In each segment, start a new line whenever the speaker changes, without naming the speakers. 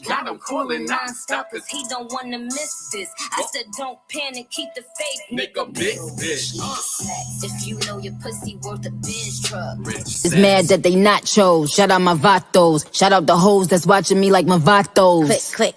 Got him calling non-stop cause he don't wanna miss this. I said don't panic, keep the faith, nigga, big bitch. If you know your pussy worth a Benz truck.
It's mad that they nachos. Shout out my vatos. Shout out the hoes that's watching me like my vatos. Click.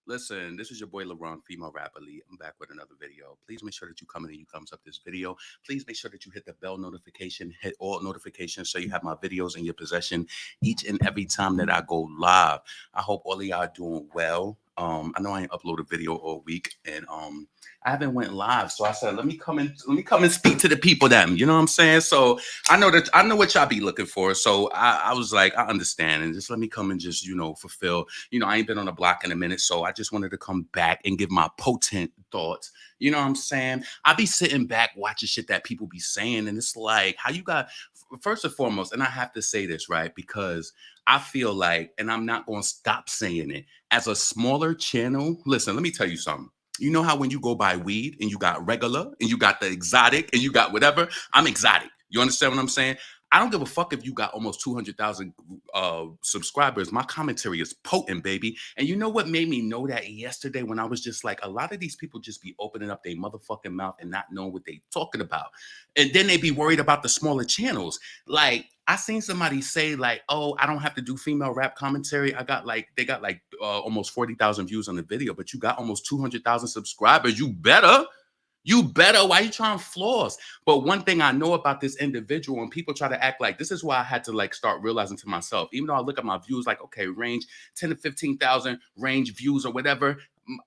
Listen, this is your boy LeBron, female rapper Lee. I'm back with another video. Please make sure that you come in and you thumbs up this video. Please make sure that you hit the bell notification, hit all notifications so you have my videos in your possession each and every time that I go live. I hope all of y'all are doing well. I know I ain't uploaded a video all week, and I haven't went live, so I said let me come and speak to the people. Them, you know what I'm saying? So I know what y'all be looking for. So I was like, I understand, and just let me come and just fulfill. I ain't been on the block in a minute, so I just wanted to come back and give my potent thoughts. You know what I'm saying? I be sitting back watching shit that people be saying, and it's like how you got. First and foremost, and I have to say this, right? Because I feel like, and I'm not going to stop saying it, as a smaller channel, listen, let me tell you something. You know how when you go buy weed and you got regular and you got the exotic and you got whatever? I'm exotic. You understand what I'm saying? I don't give a fuck if you got almost 200,000 subscribers. My commentary is potent, baby. And you know what made me know that yesterday when I was just like, a lot of these people just be opening up their motherfucking mouth and not knowing what they talking about. And then they be worried about the smaller channels. Like, I seen somebody say like, oh, I don't have to do female rap commentary. They got almost 40,000 views on the video, but you got almost 200,000 subscribers. You better. Why you trying to floss? But one thing I know about this individual, and people try to act like, this is why I had to like start realizing to myself, even though I look at my views like, okay, range 10 to 15,000 range views or whatever,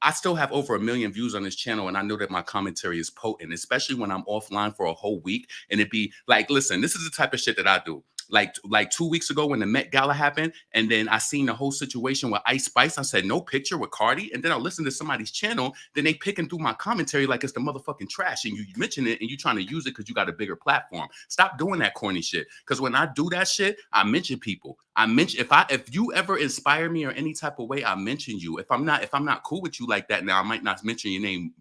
I still have over 1 million views on this channel, and I know that my commentary is potent, especially when I'm offline for a whole week. And it be like, listen, this is the type of shit that I do. Like 2 weeks ago when the Met Gala happened, and then I seen the whole situation with Ice Spice. I said, no picture with Cardi. And then I listened to somebody's channel. Then they picking through my commentary like it's the motherfucking trash. And you mention it and you trying to use it because you got a bigger platform. Stop doing that corny shit. Because when I do that shit, I mention people. I mention if you ever inspire me or any type of way, I mention you. If I'm not cool with you like that now, I might not mention your name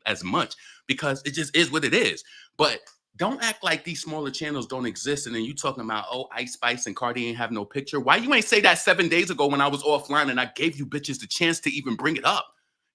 as much because it just is what it is. But don't act like these smaller channels don't exist, and then you talking about, oh, Ice Spice and Cardi ain't have no picture. Why you ain't say that 7 days ago when I was offline and I gave you bitches the chance to even bring it up?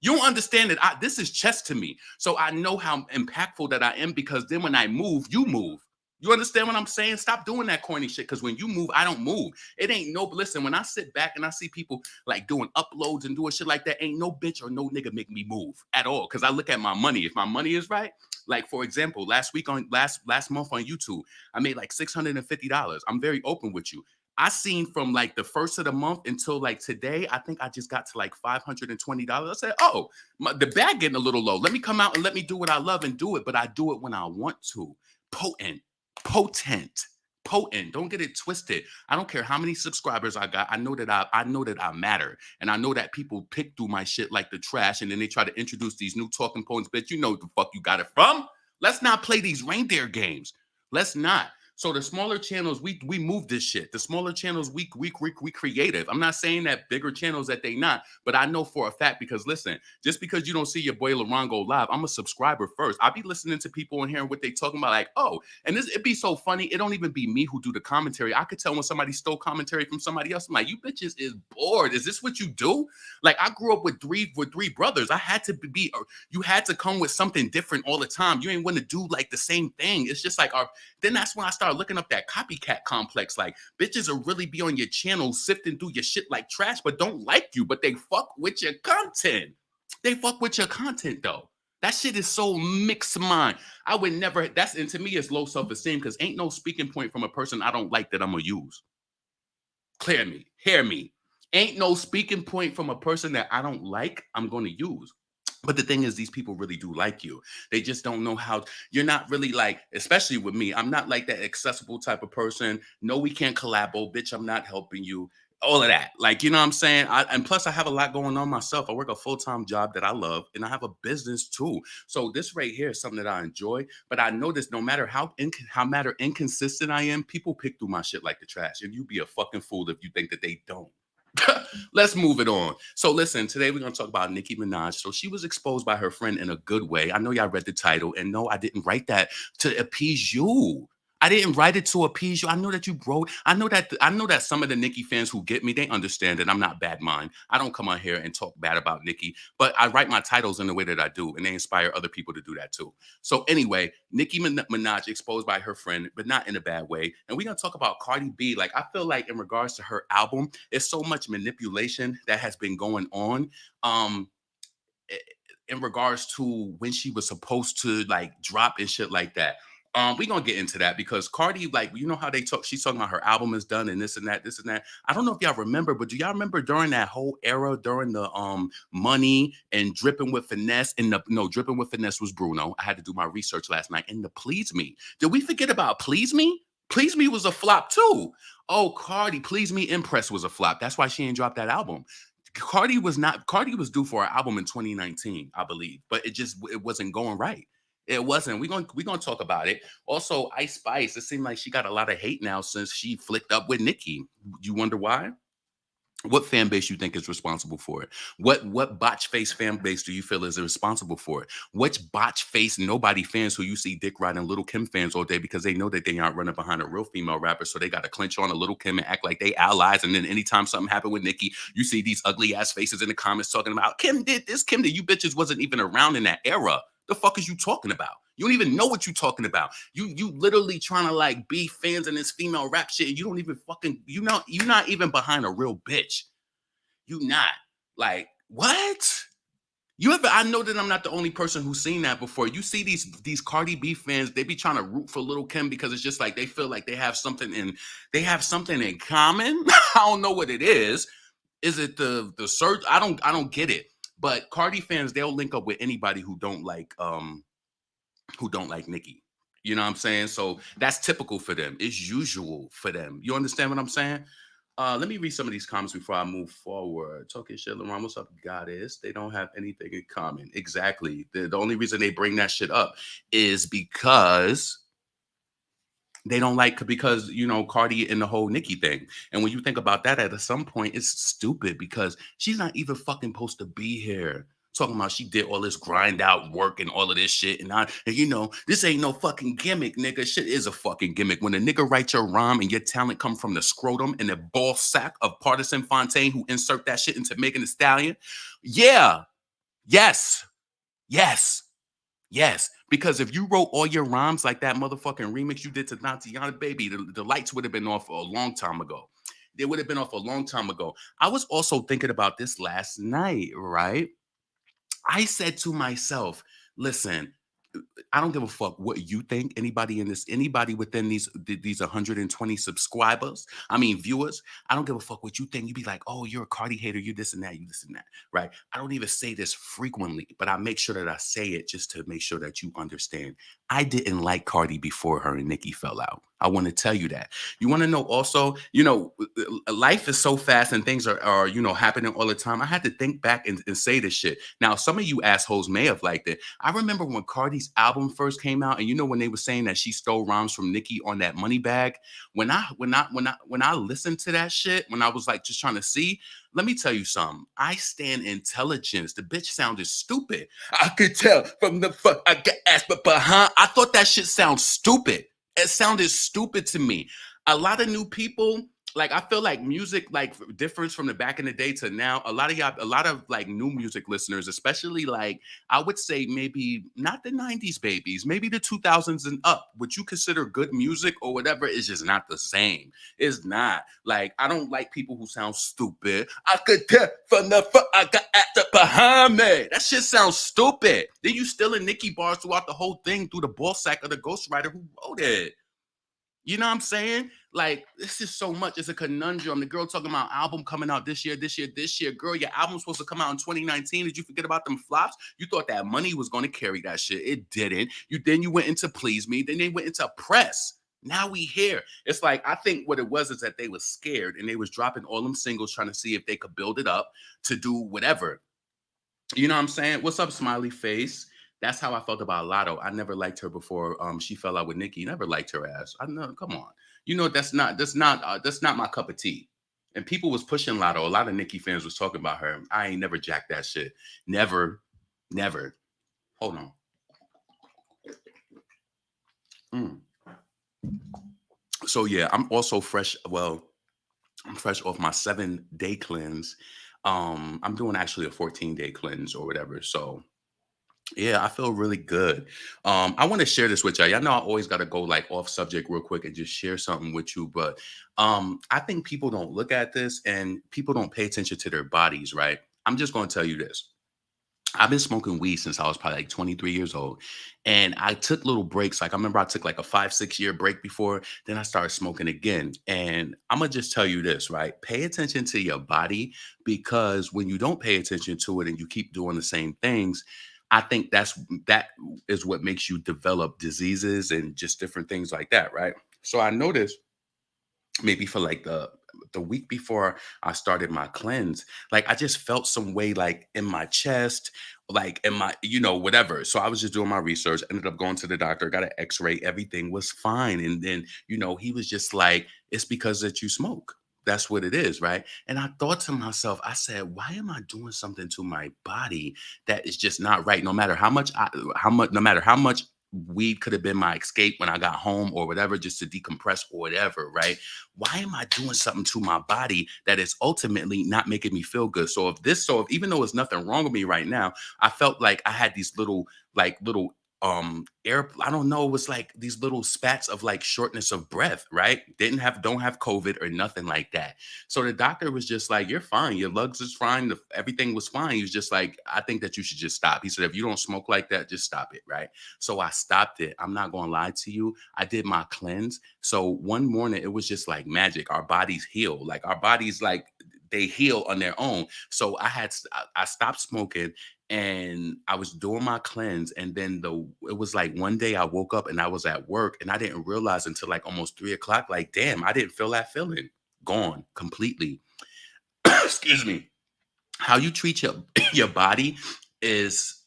You don't understand that this is chess to me. So I know how impactful that I am because then when I move, you move. You understand what I'm saying? Stop doing that corny shit because when you move, I don't move. It ain't no, listen, when I sit back and I see people like doing uploads and doing shit like that, ain't no bitch or no nigga make me move at all because I look at my money. If my money is right, like for example, last month on YouTube, I made like $650. I'm very open with you. I seen from like the first of the month until like today, I think I just got to like $520. I said, oh, the bag getting a little low. Let me come out and let me do what I love and do it, but I do it when I want to. Potent. Don't get it twisted. I don't care how many subscribers I got. I know that I matter. And I know that people pick through my shit like the trash. And then they try to introduce these new talking points. Bitch, you know the fuck you got it from. Let's not play these reindeer games. Let's not. So the smaller channels, we move this shit. The smaller channels, we creative. I'm not saying that bigger channels that they not, but I know for a fact because listen, just because you don't see your boy LeBron go live, I'm a subscriber first. I be listening to people and hearing what they talking about, like, oh, and it be so funny. It don't even be me who do the commentary. I could tell when somebody stole commentary from somebody else. I'm like, you bitches is bored. Is this what you do? Like I grew up with three brothers. I had to you had to come with something different all the time. You ain't want to do like the same thing. It's just like then that's when I started looking up that copycat complex. Like bitches will really be on your channel sifting through your shit like trash, but don't like you, but they fuck with your content. They fuck with your content though. That shit is so mixed mind. I would never, and to me it's low self-esteem because ain't no speaking point from a person I don't like that I'm gonna use. Hear me. Ain't no speaking point from a person that I don't like I'm gonna use. But the thing is, these people really do like you. They just don't know how. You're not really like, especially with me, I'm not like that accessible type of person. No, we can't collabo. Bitch, I'm not helping you. All of that. Like, you know what I'm saying? And plus, I have a lot going on myself. I work a full-time job that I love, and I have a business too. So this right here is something that I enjoy. But I notice no matter how inconsistent I am, people pick through my shit like the trash. And you be a fucking fool if you think that they don't. Let's move it on. So listen, today we're going to talk about Nicki Minaj. So she was exposed by her friend in a good way. I know y'all read the title, and no, I didn't write that to appease you. I didn't write it to appease you. I know that you broke. I know that some of the Nicki fans who get me, they understand that I'm not bad mind. I don't come on here and talk bad about Nicki, but I write my titles in the way that I do, and they inspire other people to do that too. So anyway, Nicki Minaj exposed by her friend, but not in a bad way. And we're gonna talk about Cardi B. Like, I feel like in regards to her album, it's so much manipulation that has been going on. Um, in regards to when she was supposed to like drop and shit like that. We're gonna get into that because Cardi, like, you know how they talk, she's talking about her album is done and this and that, this and that. I don't know if y'all remember, but do y'all remember during that whole era, during the Money and Dripping with Finesse, and the no, Dripping with Finesse was Bruno. I had to do my research last night, and the Please Me. Did we forget about Please Me? Please Me was a flop too. Oh, Cardi, Please Me Impress was a flop. That's why she ain't dropped that album. Cardi was due for an album in 2019, I believe, but it wasn't going right. It wasn't. We're gonna talk about it. Also, Ice Spice, it seemed like she got a lot of hate now since she flicked up with Nicki. You wonder why? What fan base you think is responsible for it? What botch face fan base do you feel is responsible for it? Which botch face nobody fans who you see dick riding Little Kim fans all day because they know that they aren't running behind a real female rapper, so they got to clench on a Little Kim and act like they allies. And then anytime something happened with Nicki, you see these ugly ass faces in the comments talking about Kim did this, Kim did. You bitches wasn't even around in that era. The fuck is you talking about? You don't even know what you're talking about. You literally trying to like be fans in this female rap shit. And you don't even fucking, you're not even behind a real bitch. You not. Like, what? I know that I'm not the only person who's seen that before. You see these Cardi B fans, they be trying to root for Little Kim because it's just like they feel like they have something in common. I don't know what it is. Is it the search? I don't get it. But Cardi fans, they'll link up with anybody who don't like Nicki. You know what I'm saying? So that's typical for them. It's usual for them. You understand what I'm saying? Let me read some of these comments before I move forward. Talking shit, LeBron, what's up, goddess? They don't have anything in common. Exactly. The only reason they bring that shit up is because they don't like, because, Cardi and the whole Nicki thing. And when you think about that, at some point, it's stupid because she's not even fucking supposed to be here. Talking about she did all this grind out work and all of this shit. And this ain't no fucking gimmick, nigga. Shit is a fucking gimmick. When a nigga writes your rhyme and your talent come from the scrotum and the ball sack of Partisan Fontaine who insert that shit into Megan Thee Stallion. Yeah. Yes. Yes. Yes. Because if you wrote all your rhymes like that motherfucking remix you did to Natiana, baby, the lights would have been off a long time ago. They would have been off a long time ago. I was also thinking about this last night, right? I said to myself, listen, I don't give a fuck what you think. Anybody within these 120 subscribers, viewers, I don't give a fuck what you think. You be like, oh, you're a Cardi hater, you this and that, right? I don't even say this frequently, but I make sure that I say it just to make sure that you understand. I didn't like Cardi before her and Nicki fell out. I want to tell you that. You want to know also, life is so fast and things are happening all the time. I had to think back and say this shit. Now, some of you assholes may have liked it. I remember when Cardi's album first came out, and when they were saying that she stole rhymes from Nicki on that Money Bag. When I listened to that shit, when I was like just trying to see, let me tell you something. I stand intelligence. The bitch sounded stupid. I could tell from the fuck I got ass, but behind. I thought that shit sounds stupid. It sounded stupid to me. A lot of new people, like, I feel like music, like, difference from the back in the day to now. A lot of like new music listeners, especially like, I would say maybe not the 90s babies, maybe the 2000s and up, what you consider good music or whatever is just not the same. It's not. Like, I don't like people who sound stupid. I could tell from the fuck I got actor behind me. That shit sounds stupid. Then you still in Nicki bars throughout the whole thing through the ball sack of the ghostwriter who wrote it. You know what I'm saying? Like, this is so much. It's a conundrum. The girl talking about album coming out this year. Girl, your album's supposed to come out in 2019. Did you forget about them flops? You thought that Money was going to carry that shit. It didn't. Then you went into Please Me. Then they went into Press. Now we here. It's like, I think what it was is that they were scared and they was dropping all them singles trying to see if they could build it up to do whatever. You know what I'm saying? What's up, smiley face? That's how I felt about Latto. I never liked her before she fell out with Nicki. Never liked her ass. I know. Come on. That's not my cup of tea. And people was pushing Latto. A lot of Nicki fans was talking about her. I ain't never jacked that shit. Never. Hold on. So yeah, I'm also fresh. Well, I'm fresh off my 7 day cleanse. I'm doing actually a 14-day cleanse or whatever. So yeah, I feel really good. I want to share this with y'all. Y'all know I always got to go like off subject real quick and just share something with you. But I think people don't look at this and people don't pay attention to their bodies, right? I'm just going to tell you this. I've been smoking weed since I was probably like 23 years old. And I took little breaks. Like I remember I took like a 5, 6 year break before. Then I started smoking again. And I'm gonna just tell you this, right? Pay attention to your body, because when you don't pay attention to it and you keep doing the same things, I think that is what makes you develop diseases and just different things like that, right? So I noticed maybe for like the week before I started my cleanse, like I just felt some way like in my chest, like in my, whatever. So I was just doing my research, ended up going to the doctor, got an x-ray, everything was fine. And then, he was just like, it's because that you smoke. That's what it is, right? And I thought to myself, I said, why am I doing something to my body that is just not right? No matter how much weed could have been my escape when I got home or whatever, just to decompress or whatever, right? Why am I doing something to my body that is ultimately not making me feel good? So if even though there's nothing wrong with me right now, I felt like I had these little air, I don't know, it was like these little spats of like shortness of breath, right? Don't have COVID or nothing like that. So the doctor was just like, you're fine, your lungs is fine, everything was fine. He was just like, I think that you should just stop. He said, if you don't smoke like that, just stop it, right? So I stopped it. I'm not gonna lie to you. I did my cleanse. So one morning it was just like magic. Our bodies heal. Like our bodies, like they heal on their own. So I stopped smoking and I was doing my cleanse. And then it was like one day I woke up and I was at work and I didn't realize until like almost 3 o'clock, like, damn, I didn't feel that feeling. Gone completely. Excuse me. How you treat your your body is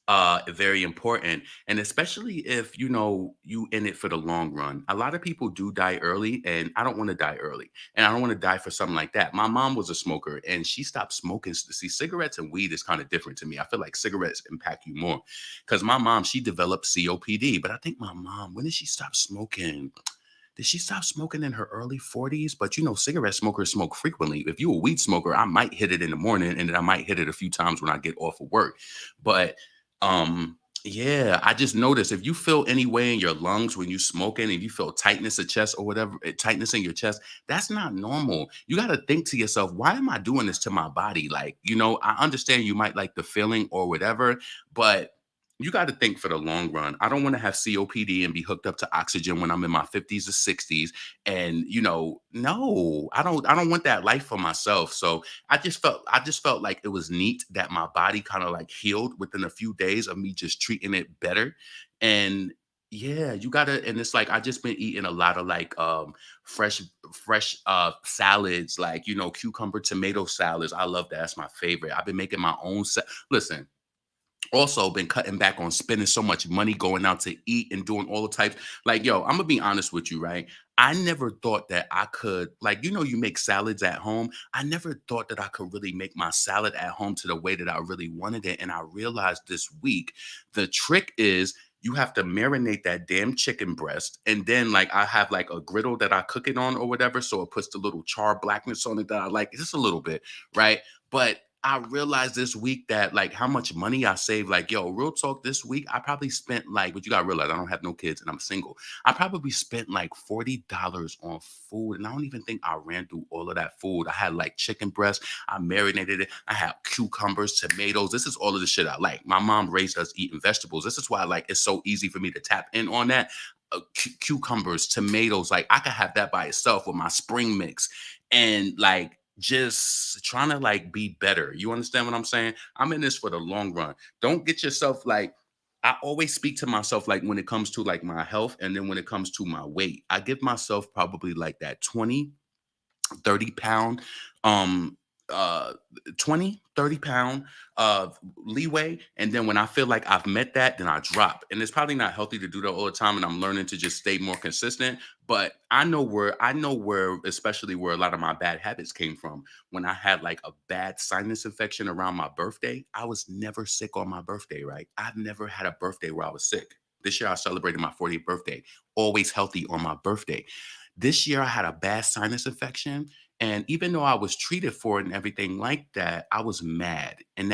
very important, and especially if you in it for the long run. A lot of people do die early, and I don't want to die early, and I don't want to die for something like that. My mom was a smoker and she stopped smoking. See, cigarettes and weed is kind of different to me. I feel like cigarettes impact you more, because my mom, she developed COPD. But I think my mom, when did she stop smoking? Did she stop smoking in her early 40s? But cigarette smokers smoke frequently. If you're a weed smoker, I might hit it in the morning and then I might hit it a few times when I get off of work. But yeah, I just noticed if you feel any way in your lungs when you smoking and you feel tightness of chest or whatever, tightness in your chest, that's not normal. You got to think to yourself, why am I doing this to my body? Like, I understand you might like the feeling or whatever, but you got to think for the long run. I don't want to have COPD and be hooked up to oxygen when I'm in my 50s or 60s. And no, I don't want that life for myself. So I just felt like it was neat that my body kind of like healed within a few days of me just treating it better. And yeah, you gotta, and it's like I just been eating a lot of like fresh salads, like cucumber tomato salads. I love that. That's my favorite. I've been making my own listen, also been cutting back on spending so much money going out to eat and doing all the types. Like, yo, I'm gonna be honest with you, right? I never thought that I could, like, you make salads at home. I never thought that I could really make my salad at home to the way that I really wanted it. And I realized this week the trick is you have to marinate that damn chicken breast. And then, like, I have like a griddle that I cook it on or whatever. So it puts the little char blackness on it that I like, just a little bit, right? But I realized this week that like how much money I saved. Like, yo, real talk, this week I probably spent like, but you gotta realize I don't have no kids and I'm single. I probably spent like $40 on food. And I don't even think I ran through all of that food. I had like chicken breast, I marinated it, I had cucumbers, tomatoes. This is all of the shit I like. My mom raised us eating vegetables. This is why like it's so easy for me to tap in on that. Cucumbers, tomatoes, like I could have that by itself with my spring mix. And like just trying to like be better. You understand what I'm saying? I'm in this for the long run. Don't get yourself like, I always speak to myself like when it comes to like my health and then when it comes to my weight. I give myself probably like that 30 pound um uh 20 30 pound leeway, and then when I feel like I've met that, then I drop. And it's probably not healthy to do that all the time, and I'm learning to just stay more consistent. But I know where especially where a lot of my bad habits came from. When I had like a bad sinus infection around my birthday, I was never sick on my birthday, right? I've never had a birthday where I was sick. This year I celebrated my 40th birthday. Always healthy on my birthday. This year I had a bad sinus infection. And even though I was treated for it and everything like that, I was mad. And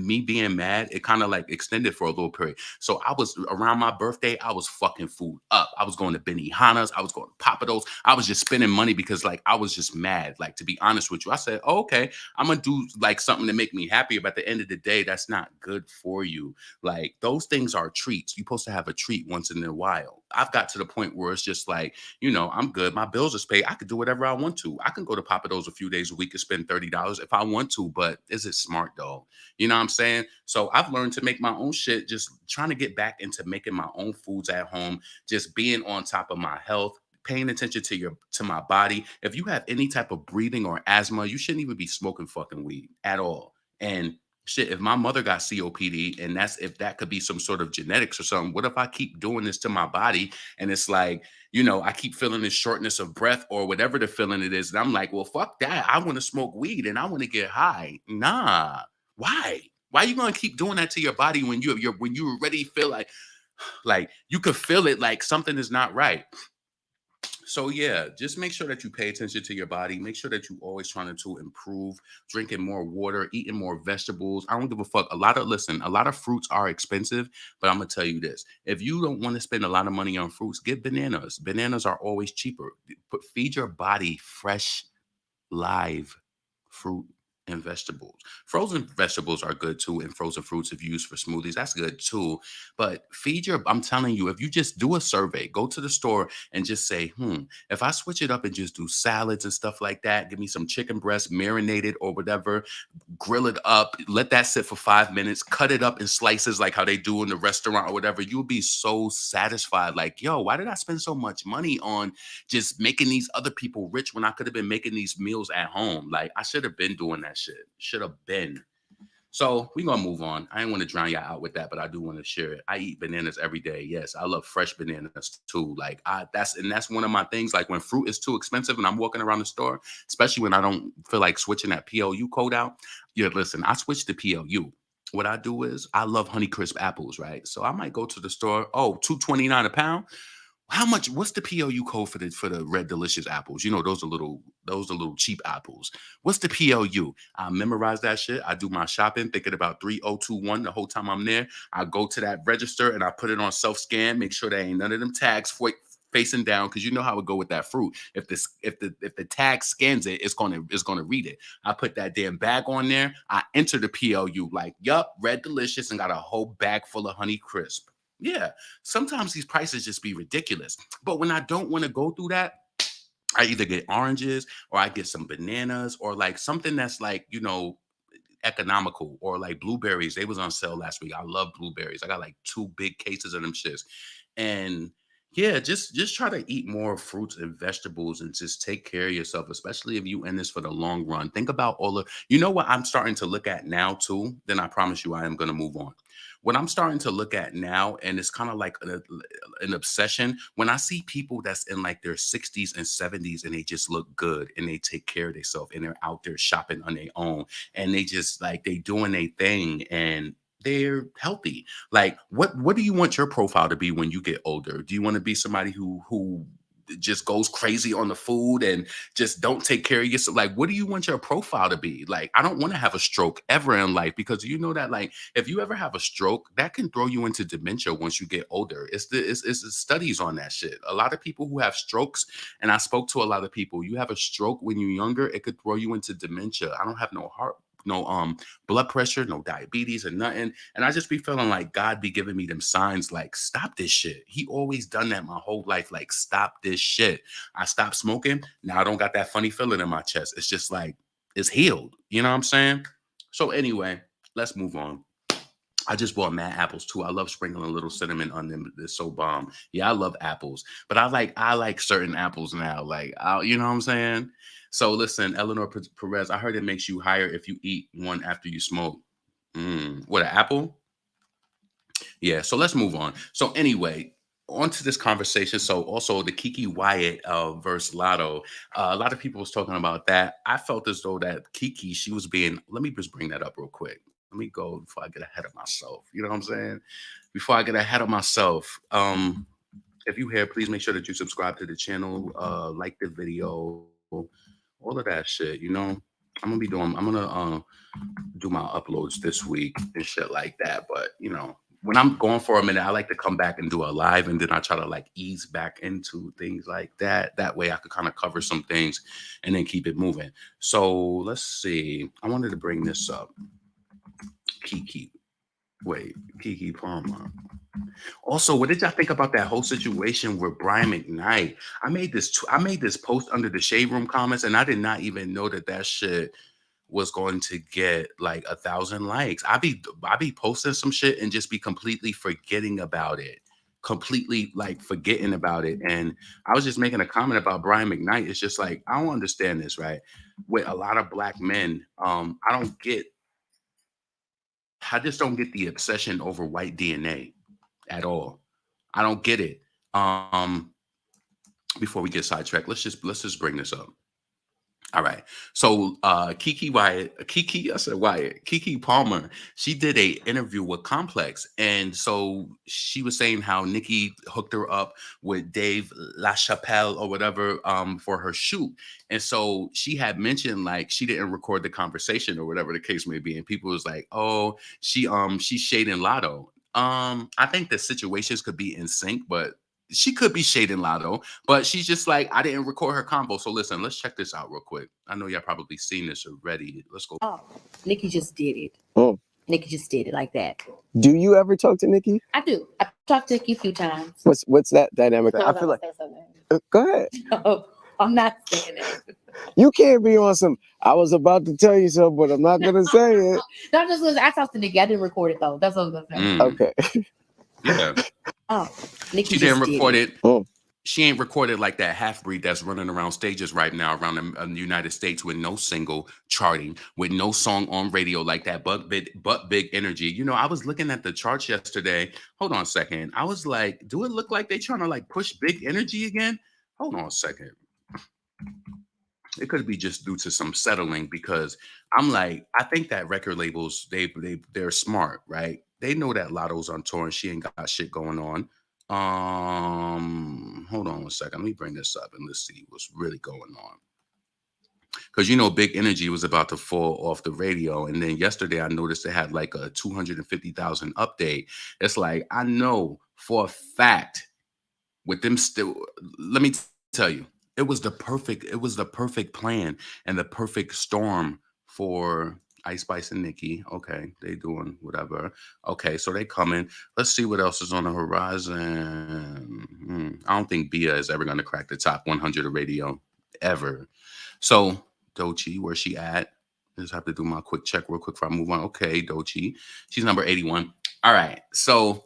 me being mad, it kind of like extended for a little period. So I was around my birthday, I was fucking food up. I was going to Benihana's, I was going to Papados. I was just spending money because like I was just mad. Like to be honest with you, I said, oh, okay, I'm gonna do like something to make me happy. But at the end of the day, that's not good for you. Like those things are treats. You're supposed to have a treat once in a while. I've got to the point where it's just like, I'm good. My bills are paid. I could do whatever I want to. I can go to Papados a few days a week and spend $30 if I want to, but is it smart though? You know what I'm saying? So I've learned to make my own shit, just trying to get back into making my own foods at home, just being on top of my health, paying attention to my body. If you have any type of breathing or asthma, you shouldn't even be smoking fucking weed at all. And shit, if my mother got COPD and that's if that could be some sort of genetics or something, what if I keep doing this to my body and it's like, I keep feeling this shortness of breath or whatever the feeling it is. And I'm like, well, fuck that. I want to smoke weed and I want to get high. Nah. Why? Why are you gonna keep doing that to your body when you already feel like you could feel it like something is not right? So yeah, just make sure that you pay attention to your body. Make sure that you always trying to improve, drinking more water, eating more vegetables. I don't give a fuck. A lot of fruits are expensive, but I'm gonna tell you this. If you don't want to spend a lot of money on fruits, get bananas. Bananas are always cheaper. Feed your body fresh, live fruit and vegetables. Frozen vegetables are good too, and frozen fruits if you use for smoothies, that's good too. But I'm telling you, if you just do a survey, go to the store and just say, if I switch it up and just do salads and stuff like that, give me some chicken breast marinated or whatever, grill it up, let that sit for 5 minutes, cut it up in slices like how they do in the restaurant or whatever, you'll be so satisfied. Like, yo, why did I spend so much money on just making these other people rich when I could have been making these meals at home? Like, I should have been doing that shit. Should have been. So we're gonna move on. I didn't want to drown y'all out with that, but I do want to share it. I eat bananas every day. Yes, I love fresh bananas too. Like that's one of my things. Like when fruit is too expensive and I'm walking around the store, especially when I don't feel like switching that PLU code out. Yeah, listen, I switched to PLU. What I do is I love Honeycrisp apples, right? So I might go to the store. Oh, 2.29 a pound. How much? What's the PLU code for the Red Delicious apples? Those are little cheap apples. What's the PLU? I memorize that shit. I do my shopping, thinking about 3021 the whole time I'm there. I go to that register and I put it on self scan. Make sure there ain't none of them tags facing down because you know how it go with that fruit. If the tag scans it, it's gonna read it. I put that damn bag on there. I enter the PLU like, yup, Red Delicious, and got a whole bag full of Honey Crisp. Yeah, sometimes these prices just be ridiculous. But when I don't want to go through that, I either get oranges or I get some bananas or like something that's like, economical, or like blueberries. They was on sale last week. I love blueberries. I got like 2 big cases of them shits. And yeah, just try to eat more fruits and vegetables and just take care of yourself, especially if you in this for the long run. Think about what I'm starting to look at now too. Then I promise you I am going to move on. What I'm starting to look at now, and it's kind of like an obsession, when I see people that's in like their 60s and 70s and they just look good and they take care of themselves and they're out there shopping on their own and they just like they doing their thing and they're healthy. Like what do you want your profile to be when you get older? Do you want to be somebody who just goes crazy on the food and just don't take care of yourself? Like, what do you want your profile to be? Like, I don't want to have a stroke ever in life, because you know that like if you ever have a stroke, that can throw you into dementia once you get older. It's the studies on that shit. A lot of people who have strokes, and I spoke to a lot of people, you have a stroke when you're younger, it could throw you into dementia. I don't have no blood pressure, no diabetes or nothing. And I just be feeling like God be giving me them signs like, stop this shit. He always done that my whole life. Like, stop this shit. I stopped smoking. Now I don't got that funny feeling in my chest. It's just like, it's healed. You know what I'm saying? So anyway, let's move on. I just bought mad apples too. I love sprinkling a little cinnamon on them. It's so bomb. Yeah, I love apples, but I like certain apples now. Like, you know what I'm saying? So listen, Eleanor Perez, I heard it makes you higher if you eat one after you smoke. What, an apple? Yeah. So let's move on. So anyway, on to this conversation. So also the Keke Wyatt versus Latto. A lot of people was talking about that. I felt as though that Keke, she was being. Let me just bring that up real quick. let me go before I get ahead of myself. You know what I'm saying? Before I get ahead of myself, if you here, please make sure that you subscribe to the channel, like the video, all of that shit. You know, I'm gonna do my uploads this week and shit like that. But you know, when I'm going for a minute, I like to come back and do a live, and then I try to like ease back into things like that. That way, I could kind of cover some things and then keep it moving. So let's see. I wanted to bring this up. Keke. Wait, Keke Palmer. Also, what did y'all think about that whole situation with Brian McKnight? I made this post under the Shade Room comments, and I did not even know that shit was going to get like 1,000 likes. I be posting some shit and just be completely forgetting about it. Completely like forgetting about it. And I was just making a comment about Brian McKnight. It's just like, I don't understand this, right? With a lot of black men, I just don't get the obsession over white DNA at all. I don't get it. Before we get sidetracked, let's just bring this up. All right. So Keke Palmer, she did a interview with Complex. And so she was saying how Nicki hooked her up with Dave LaChapelle or whatever for her shoot. And so she had mentioned like she didn't record the conversation or whatever the case may be. And people was like, oh, she's shading Latto. I think the situations could be in sync, but she could be shading Latto, but she's just like, I didn't record her combo. So listen, let's check this out real quick. I know y'all probably seen this already. Let's go.
Oh, Nicki just did it. Nicki just did it like that.
Do you ever talk to Nicki?
I do. I talked to Nicki a few times.
What's that dynamic? I feel like. Go ahead.
No, I'm not saying that.
You can't be on some. I was about to tell you something, but I'm not gonna say it.
No, just listen. I talked to Nicki. I didn't record it though. That's what I was gonna say.
Okay.
Yeah.
Oh, Nicki
She didn't record it.
She
ain't recorded like that half breed that's running around stages right now around the United States with no single charting, with no song on radio like that, but big energy. You know, I was looking at the charts yesterday. Hold on a second. I was like, do it look like they trying to like push big energy again? Hold on a second. It could be just due to some settling because I'm like, I think that record labels, they're smart, right? They know that Latto's on tour and she ain't got shit going on. Hold on one second. Let me bring this up and let's see what's really going on. Because you know, Big Energy was about to fall off the radio, and then yesterday I noticed it had like a 250,000 update. It's like I know for a fact with them still. Let me tell you, it was the perfect plan and the perfect storm for Ice Spice and Nicki. Okay, they doing whatever. Okay, so they coming. Let's see what else is on the horizon. I don't think Bia is ever going to crack the top 100 of radio ever. So Dochi, where's she at? I just have to do my quick check real quick before I move on. Okay, Dochi, she's number 81. All right, so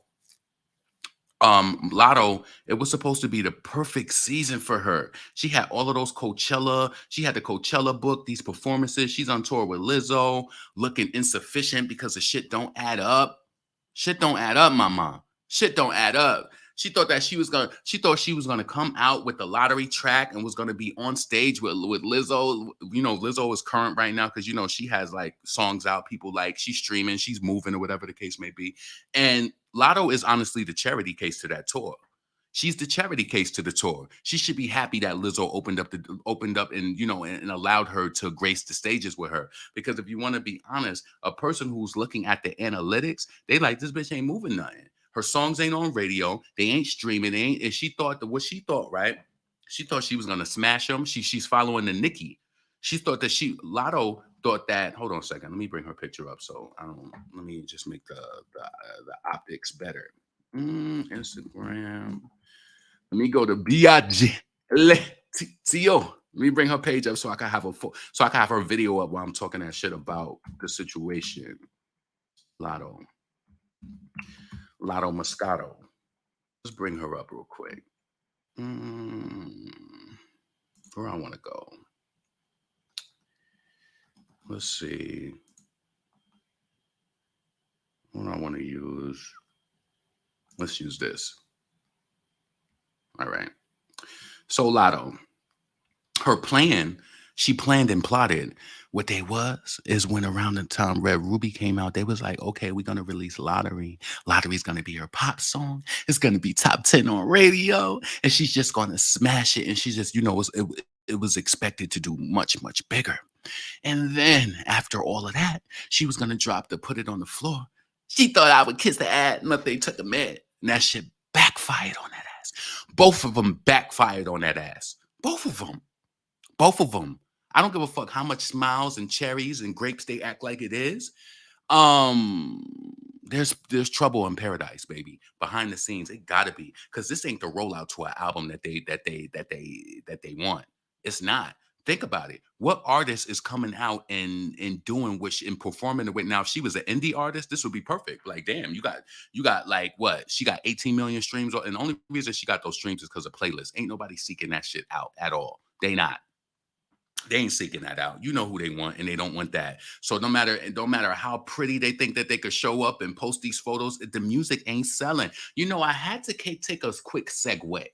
Latto, it was supposed to be the perfect season for her. She had all of those Coachella. She had the Coachella book, these performances. She's on tour with Lizzo, looking insufficient because the shit don't add up. Shit don't add up, mama. Shit don't add up. She thought she was gonna come out with the lottery track and was gonna be on stage with Lizzo. You know, Lizzo is current right now because you know she has like songs out. People like she's streaming, she's moving, or whatever the case may be. And Latto is honestly the charity case to that tour. She's the charity case to the tour. She should be happy that Lizzo opened up and you know and allowed her to grace the stages with her. Because if you want to be honest, a person who's looking at the analytics, they like this bitch ain't moving nothing. Her songs ain't on radio. They ain't streaming. They ain't. And she thought what she thought, right? She thought she was gonna smash them. She's following the Nicki. She thought that Latto thought that. Hold on a second. Let me bring her picture up. So I don't. Let me just make the optics better. Instagram. Let me go to B.I.G. Let me bring her page up so I can have her video up while I'm talking that shit about the situation. Latto Moscato. Let's bring her up real quick. Where I want to go. Let's see. What I want to use. Let's use this. All right. So Latto, her plan, she planned and plotted What they was is when around the time Red Ruby came out, they was like, okay, we're gonna release Lottery. Lottery's gonna be her pop song. It's gonna be top 10 on radio, and she's just gonna smash it. And she just, it was expected to do much, much bigger. And then after all of that, she was gonna drop the Put It on the Floor. She thought I would kiss the ass, nothing took a minute. And that shit backfired on that ass. Both of them backfired on that ass. Both of them. Both of them. I don't give a fuck how much smiles and cherries and grapes they act like it is. Um, there's trouble in paradise, baby. Behind the scenes, it gotta be, because this ain't the rollout to an album that they want. It's not. Think about it. What artist is coming out and doing and performing the way? Now, if she was an indie artist, this would be perfect. Like, damn, you got like what? She got 18 million streams, and the only reason she got those streams is because of playlists. Ain't nobody seeking that shit out at all. They not. They ain't seeking that out. You know who they want, and they don't want that. So it don't matter how pretty they think that they could show up and post these photos, the music ain't selling. I had to take a quick segue.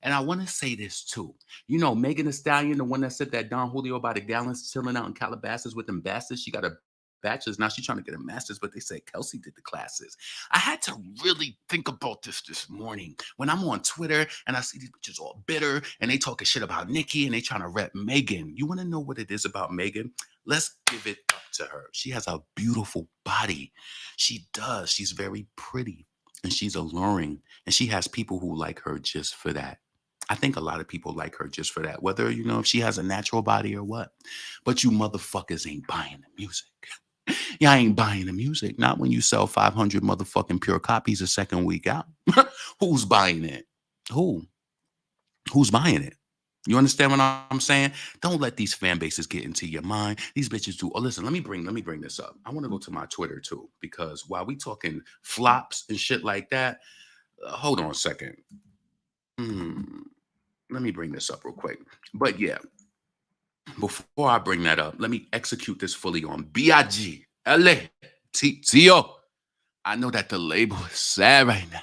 And I want to say this too. Megan Thee Stallion, the one that said that Don Julio by the gallons chilling out in Calabasas with them bastards. She got a bachelor's. Now she's trying to get a master's, but they said Kelsey did the classes. I had to really think about this morning when I'm on Twitter and I see these bitches all bitter and they talking shit about Nicki and they trying to rep Megan. You want to know what it is about Megan? Let's give it up to her. She has a beautiful body. She does. She's very pretty and she's alluring, and she has people who like her just for that. I think a lot of people like her just for that, whether, if she has a natural body or what. But you motherfuckers ain't buying the music. Y'all ain't buying the music. Not when you sell 500 motherfucking pure copies a second week out. Who's buying it? Who's buying it? You understand what I'm saying? Don't let these fan bases get into your mind. These bitches do. Oh, listen, let me bring this up. I want to go to my Twitter too, because while we talking flops and shit like that, hold on a second. Let me bring this up real quick. But yeah, before I bring that up, let me execute this fully on BIG, LA, I know that the label is sad right now.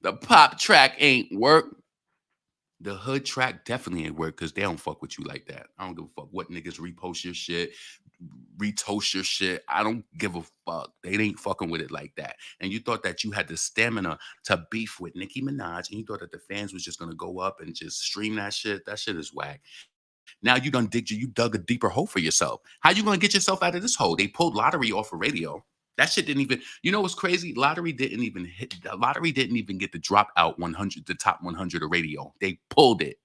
The pop track ain't work. The hood track definitely ain't work because they don't fuck with you like that. I don't give a fuck what niggas repost your shit, retoast your shit. I don't give a fuck. They ain't fucking with it like that. And you thought that you had the stamina to beef with Nicki Minaj, and you thought that the fans was just gonna go up and just stream that shit. That shit is whack. Now you dug a deeper hole for yourself. How you gonna get yourself out of this hole? They pulled Lottery off of radio. That shit didn't even, what's crazy? Lottery didn't even get the dropout 100, the top 100 of radio. They pulled it.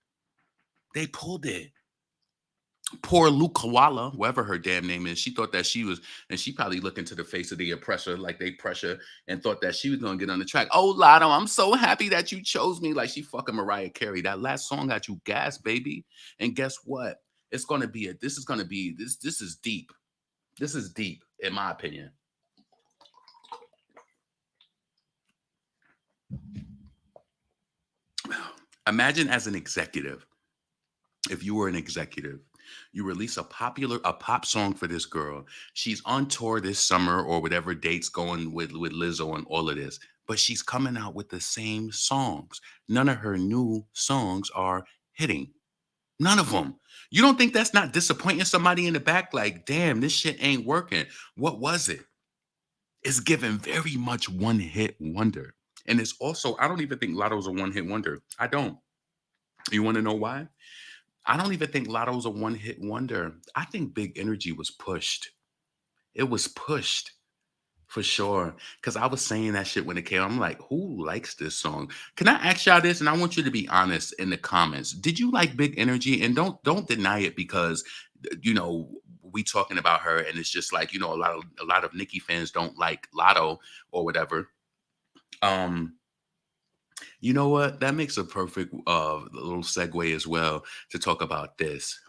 Poor Luke Koala, whoever her damn name is, she thought that she was, and she probably looked into the face of the oppressor like they pressure and thought that she was going to get on the track. Oh, Latto, I'm so happy that you chose me. Like she fucking Mariah Carey. That last song got you gas, baby. And guess what? This is deep. This is deep, in my opinion. Imagine as an executive, if you were an executive, you release a pop song for this girl. She's on tour this summer or whatever dates going with Lizzo and all of this, but she's coming out with the same songs. None of her new songs are hitting. None of them. You don't think that's not disappointing somebody in the back? Like, damn, this shit ain't working. What was it? It's given very much one hit wonder. And it's also, I don't even think Latto's a one hit wonder. I don't. You want to know why? I don't even think Latto's a one hit wonder. I think Big Energy was pushed. It was pushed for sure. Because I was saying that shit when it came. I'm like, who likes this song? Can I ask y'all this? And I want you to be honest in the comments. Did you like Big Energy? And don't deny it because, we talking about her and it's just like, a lot of Nicki fans don't like Latto or whatever. You know what? That makes a perfect little segue as well to talk about this.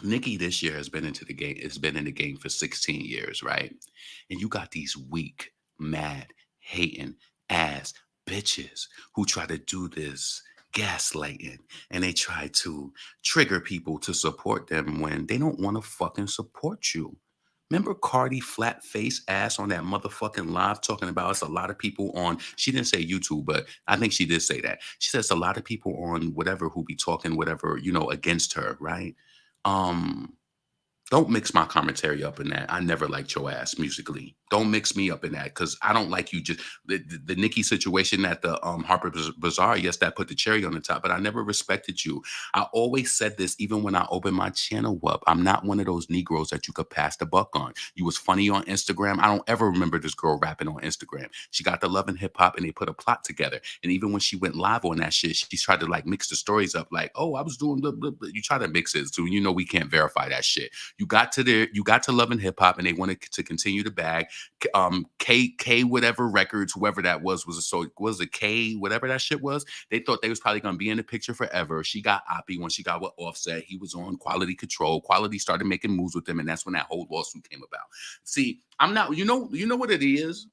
Nicki this year has been in the game for 16 years, right? And you got these weak, mad, hating ass bitches who try to do this gaslighting and they try to trigger people to support them when they don't want to fucking support you. Remember Cardi flat face ass on that motherfucking live talking about it's a lot of people on, she didn't say YouTube, but I think she did say that. She says a lot of people on whatever who be talking whatever, against her, right? Don't mix my commentary up in that. I never liked your ass musically. Don't mix me up in that because I don't like you. Just the Nicki situation at the Harper Bazaar. Yes, that put the cherry on the top, but I never respected you. I always said this, even when I opened my channel up. I'm not one of those Negroes that you could pass the buck on. You was funny on Instagram. I don't ever remember this girl rapping on Instagram. She got the Love and Hip Hop, and they put a plot together. And even when she went live on that shit, she tried to like mix the stories up. Like, oh, I was doing blah, blah, blah. You try to mix it, so you know we can't verify that shit. You got to Love and Hip Hop, and they wanted to continue to bag. K whatever records, whoever that was it K whatever that shit was. They thought they was probably gonna be in the picture forever. She got Oppie when she got with Offset. He was on Quality Control. Quality started making moves with them, and that's when that whole lawsuit came about. See, I'm not. You know what it is.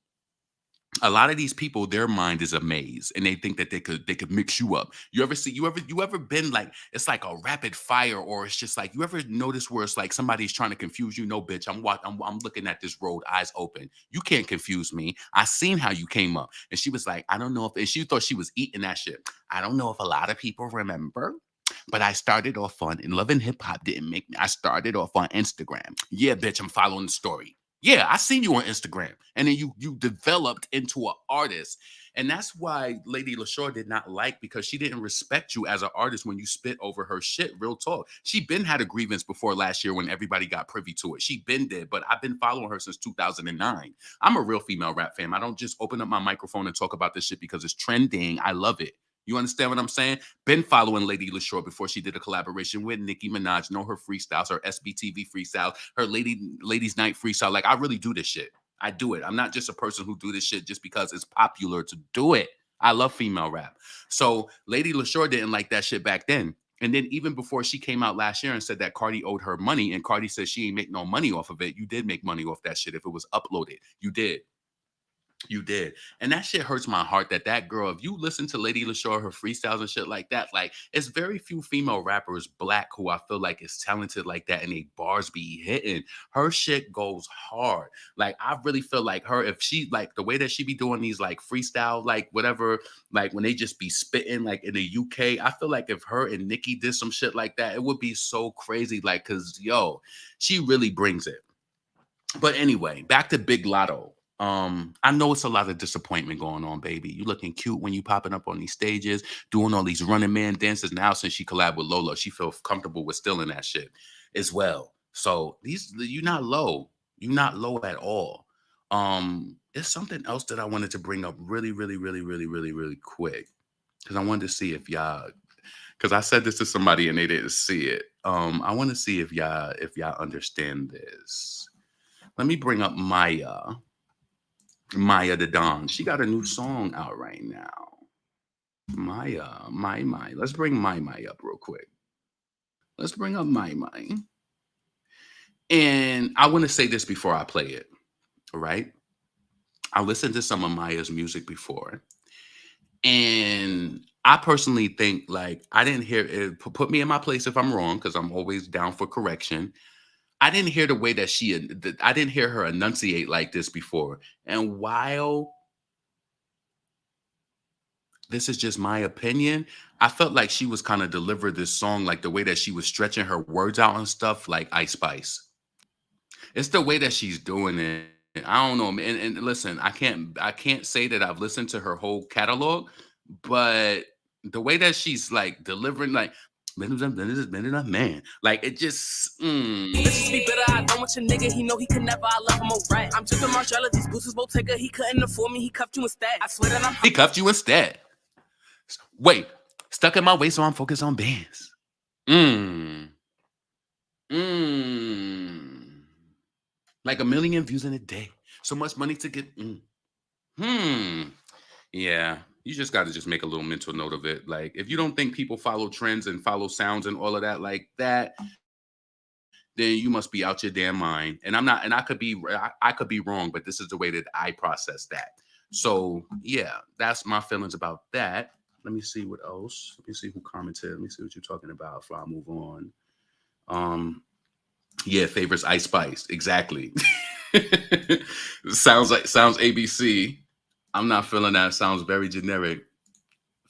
A lot of these people, their mind is a maze, and they think that they could mix you up. You ever been like, it's like a rapid fire, or it's just like, you ever notice where it's like somebody's trying to confuse you? No, bitch, I'm looking at this road, eyes open. You can't confuse me. I seen how you came up, and she was like, I don't know if, and she thought she was eating that shit. I don't know if a lot of people remember, but I started off on, and Love and Hip Hop didn't make me. I started off on Instagram. Yeah, bitch, I'm following the story. Yeah, I seen you on Instagram, and then you developed into an artist, and that's why Lady LaShore did not like, because she didn't respect you as an artist when you spit over her shit. Real talk. She been had a grievance before last year when everybody got privy to it. She been did, but I've been following her since 2009. I'm a real female rap fan. I don't just open up my microphone and talk about this shit because it's trending. I love it. You understand what I'm saying? Been following Lady LaShore before she did a collaboration with Nicki Minaj. Know her freestyles, her SBTV freestyles, her Ladies Night freestyle. Like, I really do this shit. I do it. I'm not just a person who do this shit just because it's popular to do it. I love female rap. So Lady LaShore didn't like that shit back then. And then even before she came out last year and said that Cardi owed her money, and Cardi said she ain't make no money off of it, you did make money off that shit if it was uploaded. You did. You did. And that shit hurts my heart that girl, if you listen to Lady LaShore, her freestyles and shit like that, like, it's very few female rappers, black, who I feel like is talented like that, and they bars be hitting. Her shit goes hard. Like, I really feel like her, if she, like, the way that she be doing these, like, freestyle, like, whatever, like, when they just be spitting, like, in the UK, I feel like if her and Nicki did some shit like that, it would be so crazy, like, because, yo, she really brings it. But anyway, back to Big Latto. I know it's a lot of disappointment going on, baby. You looking cute when you popping up on these stages, doing all these running man dances. Now, since she collabed with Lola, she feels comfortable with stealing that shit as well. So you're not low. You're not low at all. There's something else that I wanted to bring up really, really, really, really, really, really quick. Because I wanted to see if y'all, because I said this to somebody and they didn't see it. I want to see if y'all understand this. Let me bring up Maya the Don. She got a new song out right now. Maya. Let's bring My up real quick. Let's bring up My. And I want to say this before I play it, all right? I listened to some of Maya's music before, and I personally think, like, I didn't hear it. Put me in my place if I'm wrong, because I'm always down for correction. I didn't hear the way that I didn't hear her enunciate like this before. And while this is just my opinion, I felt like she was kind of delivered this song, like the way that she was stretching her words out and stuff, like Ice Spice. It's the way that she's doing it. I don't know. And listen, I can't say that I've listened to her whole catalog, but the way that she's like delivering, like, man, like, it just
Bitches be bitter, I don't want your nigga. He know he could never, I love him alright. I'm just a Margiela, these boosters won't take her. He couldn't afford me, he cuffed you instead. I swear that I'm
he cuffed you instead. Wait, stuck in my way, so I'm focused on bands. Like 1 million views in a day. So much money to get. Yeah, you just got to just make a little mental note of it. Like, if you don't think people follow trends and follow sounds and all of that like that, then you must be out your damn mind. And I'm not, and I could be wrong, but this is the way that I process that. So yeah, that's my feelings about that. Let me see what else. Let me see who commented. Let me see what you're talking about before I move on. Yeah, favorites Ice Spice. Exactly. sounds ABC. I'm not feeling that. Sounds very generic.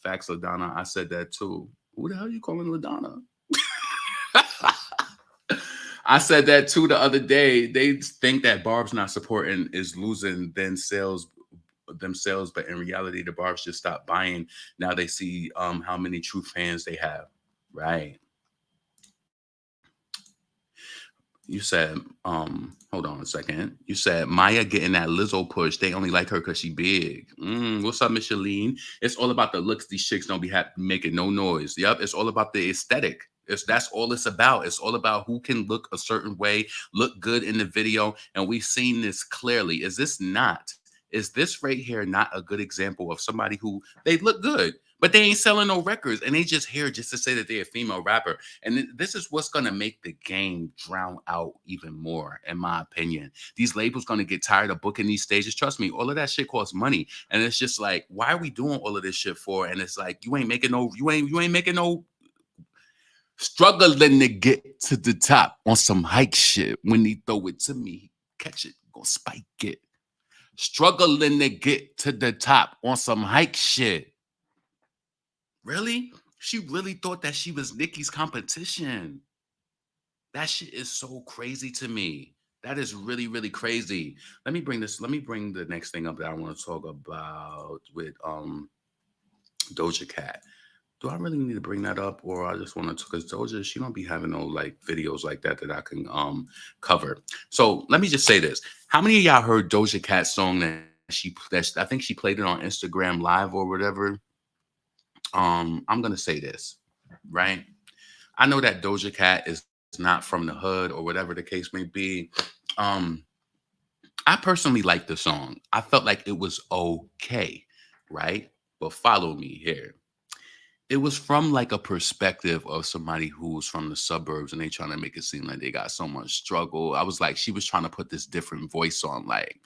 Facts, LaDonna. I said that too. Who the hell are you calling LaDonna? I said that too the other day. They think that Barb's not supporting is losing themselves, but in reality, the Barbs just stopped buying. Now they see how many true fans they have. Right. You said, hold on a second. You said Maya getting that Lizzo push. They only like her because she big. What's up, Micheline? It's all about the looks. These chicks don't be making no noise. Yep, it's all about the aesthetic. That's all it's about. It's all about who can look a certain way, look good in the video. And we've seen this clearly. Is this right here not a good example of somebody who they look good, but they ain't selling no records and they just here just to say that they're a female rapper? And this is what's going to make the game drown out even more, in my opinion. These labels going to get tired of booking these stages. Trust me, all of that shit costs money. And it's just like, why are we doing all of this shit for? And it's like, you ain't making no struggling to get to the top on some hike shit. When they throw it to me, catch it, gonna spike it. Struggling to get to the top on some hike shit. Really? She really thought that she was Nicki's competition. That shit is so crazy to me. That is really, really crazy. Let me bring the next thing up that I want to talk about with Doja Cat. Do I really need to bring that up, or I just want to? Because Doja, she don't be having no like videos like that I can cover. So let me just say this: how many of y'all heard Doja Cat's song that I think she played it on Instagram Live or whatever? I'm gonna say this, right? I know that Doja Cat is not from the hood or whatever the case may be. I personally like the song. I felt like it was okay, right? But follow me here. It was from like a perspective of somebody who was from the suburbs and they trying to make it seem like they got so much struggle. I was like, she was trying to put this different voice on. Like,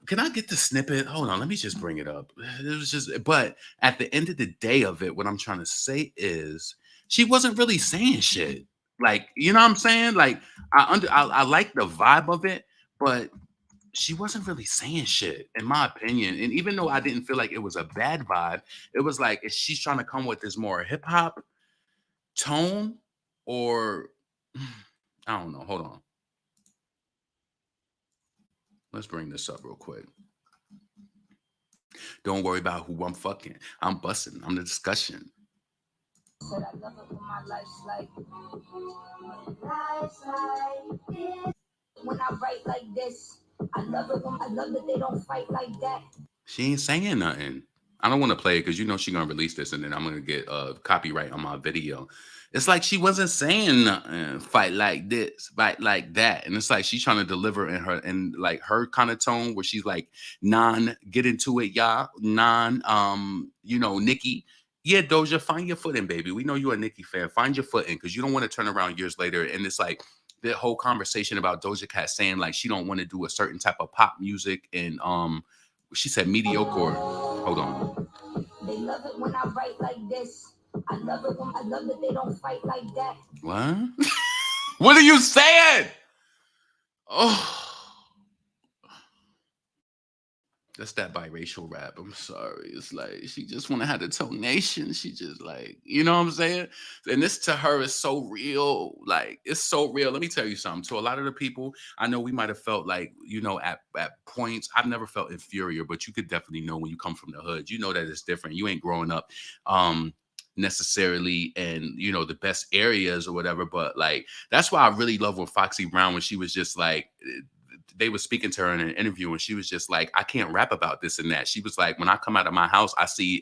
can I get the snippet? Hold on, let me just bring it up. It was just, but at the end of the day of it, what I'm trying to say is she wasn't really saying shit. Like, you know what I'm saying? Like, I like the vibe of it, but she wasn't really saying shit, in my opinion. And even though I didn't feel like it was a bad vibe, it was like, is she's trying to come with this more hip hop tone, or I don't know. Hold on. Let's bring this up real quick. Don't worry about who I'm fucking. I'm busting. I'm the discussion.
Said I love it when my life's like this. When I write like this, I love that they don't fight like that.
She ain't saying nothing. I don't want to play it because you know she's gonna release this and then I'm gonna get copyright on my video. It's like she wasn't saying nothing. Fight like this, fight like that, and it's like she's trying to deliver in like her kind of tone where she's like get into it, y'all, Nicki. Yeah, Doja, find your footing, baby. We know you're a Nicki fan. Find your footing because you don't want to turn around years later and it's like the whole conversation about Doja Cat saying like she don't want to do a certain type of pop music and she said mediocre. Hold on.
They love it when I write like this. I love that they don't fight like that.
What? What are you saying? Oh, that's that biracial rap. I'm sorry. It's like she just want to have the tonation. She just like, you know what I'm saying? And this to her is so real. Like it's so real. Let me tell you something. To a lot of the people, I know we might have felt like, at points, I've never felt inferior, but you could definitely know when you come from the hood. You know that it's different. You ain't growing up necessarily in the best areas or whatever. But like that's why I really love when Foxy Brown when she was just like they were speaking to her in an interview and she was just like, I can't rap about this and that. She was like, when I come out of my house, I see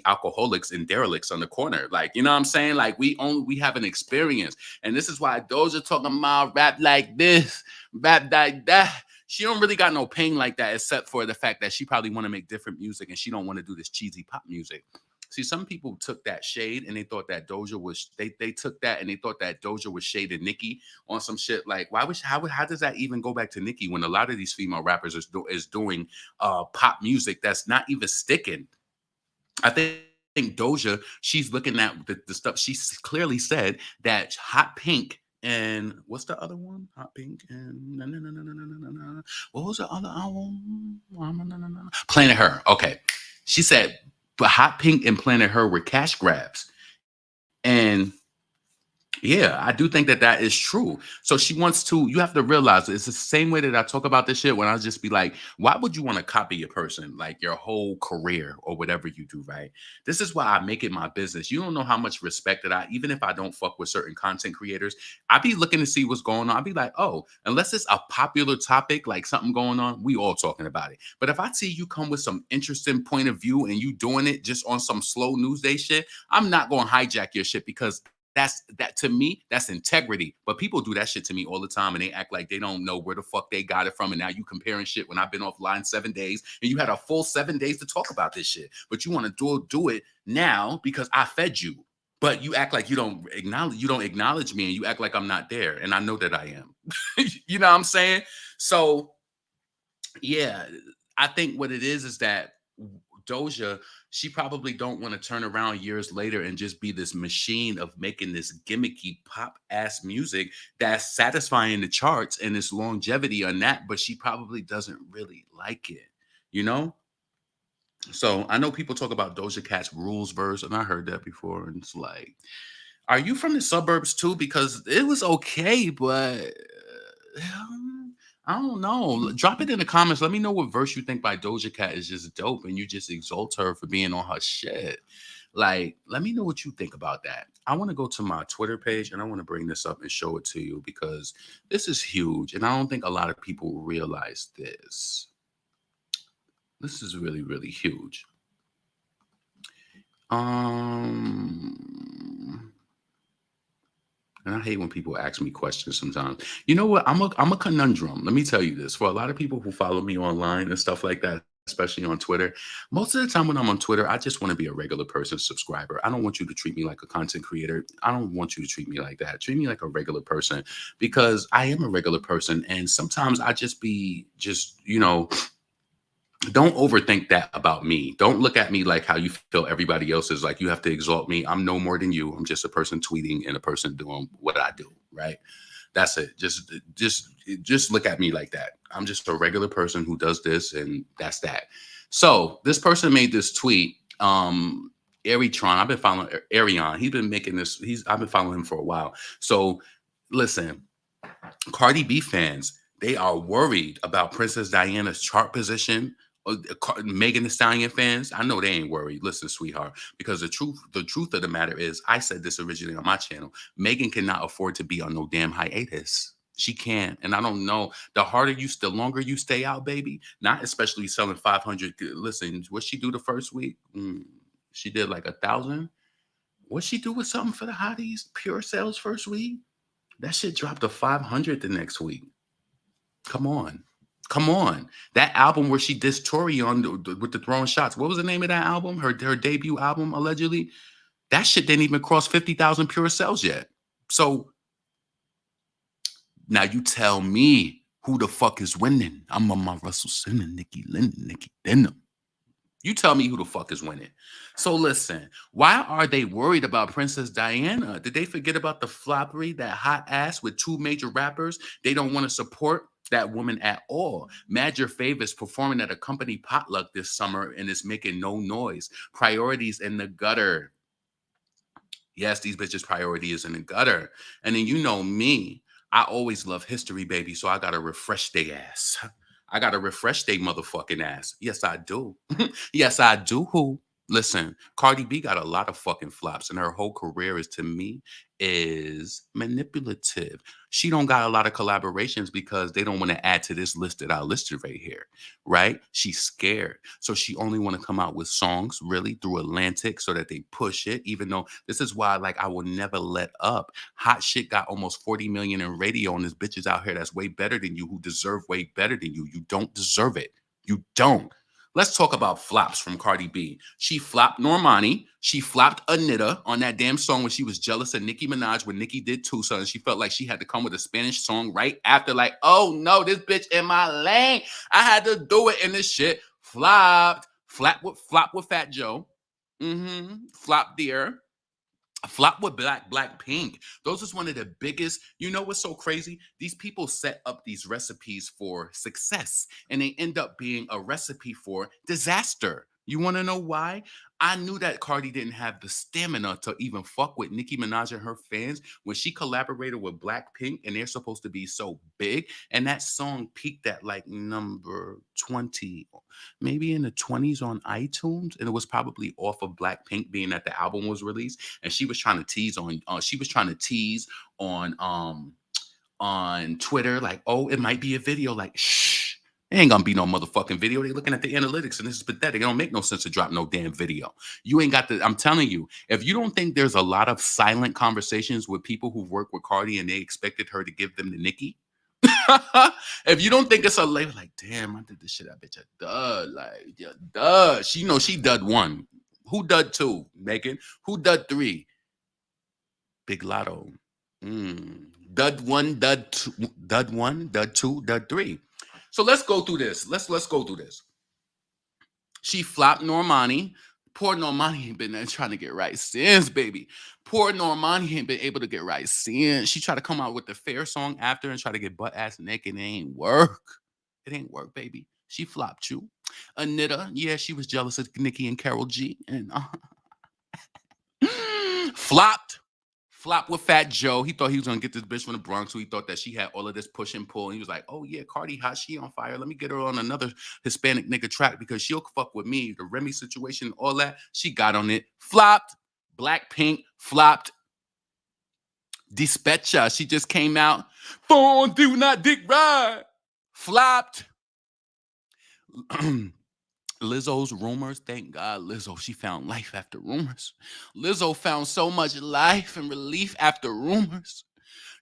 alcoholics and derelicts on the corner. Like, you know what I'm saying? Like we have an experience. And this is why Doja talking about rap like this, rap like that. She don't really got no pain like that, except for the fact that she probably want to make different music and she don't want to do this cheesy pop music. See, some people took that shade and they thought that Doja was they took that and they thought that Doja was shading Nicki on some shit. Like, how does that even go back to Nicki when a lot of these female rappers is doing pop music that's not even sticking? I think Doja, she's looking at the stuff. She clearly said that Hot Pink and what's the other one? Hot Pink and what was the other album? Planet Her. Okay, she said. But Hot Pink and Planet Her were cash grabs. And Yeah, I do think that that is true. So she wants to, you have to realize it's the same way that I talk about this shit when I just be like, why would you want to copy a person like your whole career or whatever you do, right? This is why I make it my business. You don't know how much respect that even if I don't fuck with certain content creators, I be looking to see what's going on. I be like, oh, unless it's a popular topic, like something going on, we all talking about it. But if I see you come with some interesting point of view and you doing it just on some slow news day shit, I'm not going to hijack your shit because that to me, that's integrity. But people do that shit to me all the time and they act like they don't know where the fuck they got it from. And now you comparing shit when I've been offline 7 days and you had a full 7 days to talk about this shit. But you want to do it now because I fed you. But you act like you don't acknowledge me and you act like I'm not there. And I know that I am. You know what I'm saying? So yeah, I think what it is that Doja, she probably don't want to turn around years later and just be this machine of making this gimmicky pop ass music that's satisfying the charts and its longevity on that, but she probably doesn't really like it, you know? So I know people talk about Doja Cat's rules verse, and I heard that before, and it's like, are you from the suburbs too? Because it was okay, but I don't know. Drop it in the comments. Let me know what verse you think by Doja Cat is just dope, and you just exalt her for being on her shit. Like, let me know what you think about that. I want to go to my Twitter page and I want to bring this up and show it to you because this is huge, and I don't think a lot of people realize this. This is really, really huge. And I hate when people ask me questions sometimes. You know what? I'm a conundrum. Let me tell you this. For a lot of people who follow me online and stuff like that, especially on Twitter, most of the time when I'm on Twitter, I just want to be a regular person subscriber. I don't want you to treat me like a content creator. I don't want you to treat me like that. Treat me like a regular person because I am a regular person. And sometimes I just be don't overthink that about me. Don't look at me like how you feel everybody else is like you have to exalt me. I'm no more than you. I'm just a person tweeting and a person doing what I do, right? That's it. Just look at me like that. I'm just a regular person who does this and that's that. So, this person made this tweet Aritron, I've been following Arion. He's been making this I've been following him for a while. So, listen, Cardi B fans, they are worried about Princess Diana's chart position. Megan Thee Stallion fans, I know they ain't worried. Listen, sweetheart, because the truth of the matter is, I said this originally on my channel. Megan cannot afford to be on no damn hiatus. She can't, and I don't know. The longer you stay out, baby. Not especially selling 500. Listen, what she do the first week? She did like 1,000. What she do with something for the hotties? Pure sales first week. That shit dropped to 500 the next week. Come on. Come on. That album where she dissed Tori on with the throwing shots. What was the name of that album? Her debut album, allegedly. That shit didn't even cross 50,000 pure sales yet. So now you tell me who the fuck is winning. I'm on my Russell Simmons, Nicki Linden, Nicki Denham. You tell me who the fuck is winning. So listen, why are they worried about Princess Diana? Did they forget about the floppery, that hot ass with two major rappers? They don't want to support that woman at all. Mad Your Fave is performing at a company potluck this summer and is making no noise. Priorities in the gutter. Yes, these bitches' priority is in the gutter. And then you know me, I always love history, baby. So I gotta refresh they ass. I gotta refresh they motherfucking ass. Yes, I do. Yes, I do. Who? Listen, Cardi B got a lot of fucking flops, and her whole career is to me is manipulative. She don't got a lot of collaborations because they don't want to add to this list that I listed right here, right? She's scared. So she only want to come out with songs really through Atlantic so that they push it, even though this is why like I will never let up. Hot shit got almost 40 million in radio, and there's bitches out here that's way better than you who deserve way better than you. You don't deserve it. You don't. Let's talk about flops from Cardi B. She flopped Normani. She flopped Anita on that damn song when she was jealous of Nicki Minaj when Nicki did Tusa, and she felt like she had to come with a Spanish song right after, like, oh no, this bitch in my lane. I had to do it, and this shit flopped. Flop with Fat Joe. Flop there. Flop with Blackpink. Those is one of the biggest. You know what's so crazy? These people set up these recipes for success, and they end up being a recipe for disaster. You want to know why? I knew that Cardi didn't have the stamina to even fuck with Nicki Minaj and her fans when she collaborated with Blackpink and they're supposed to be so big. And that song peaked at like number 20, maybe in the 20s on iTunes. And it was probably off of Blackpink being that the album was released. And she was trying to tease on Twitter, like, oh, it might be a video. Like, shh, it ain't gonna be no motherfucking video. They looking at the analytics, and this is pathetic. It don't make no sense to drop no damn video. You ain't got the. I'm telling you, if you don't think there's a lot of silent conversations with people who work with Cardi and they expected her to give them to Nicki, if you don't think it's a label, like, damn, I did this shit, I bet you dud. Like, yeah, dud. She dud one. Who dud two? Megan. Who dud three? Big Latto. Dud one, dud two, dud three. So let's go through this. Let's go through this. She flopped Normani. Poor Normani ain't been there trying to get right since, baby. Poor Normani ain't been able to get right since. She tried to come out with the Fair song after and try to get butt ass naked. It ain't work. It ain't work, baby. She flopped you. Anita, yeah, she was jealous of Nicki and Carol G. And flopped. Flop with Fat Joe. He thought he was gonna get this bitch from the Bronx, so he thought that she had all of this push and pull. And he was like, "Oh yeah, Cardi hot, she on fire. Let me get her on another Hispanic nigga track because she'll fuck with me." The Remy situation, all that. She got on it. Flopped. Blackpink flopped. Despecha, she just came out. Phone do not dick ride. Flopped. Lizzo's rumors. Thank God, Lizzo, she found life after rumors. Lizzo found so much life and relief after rumors.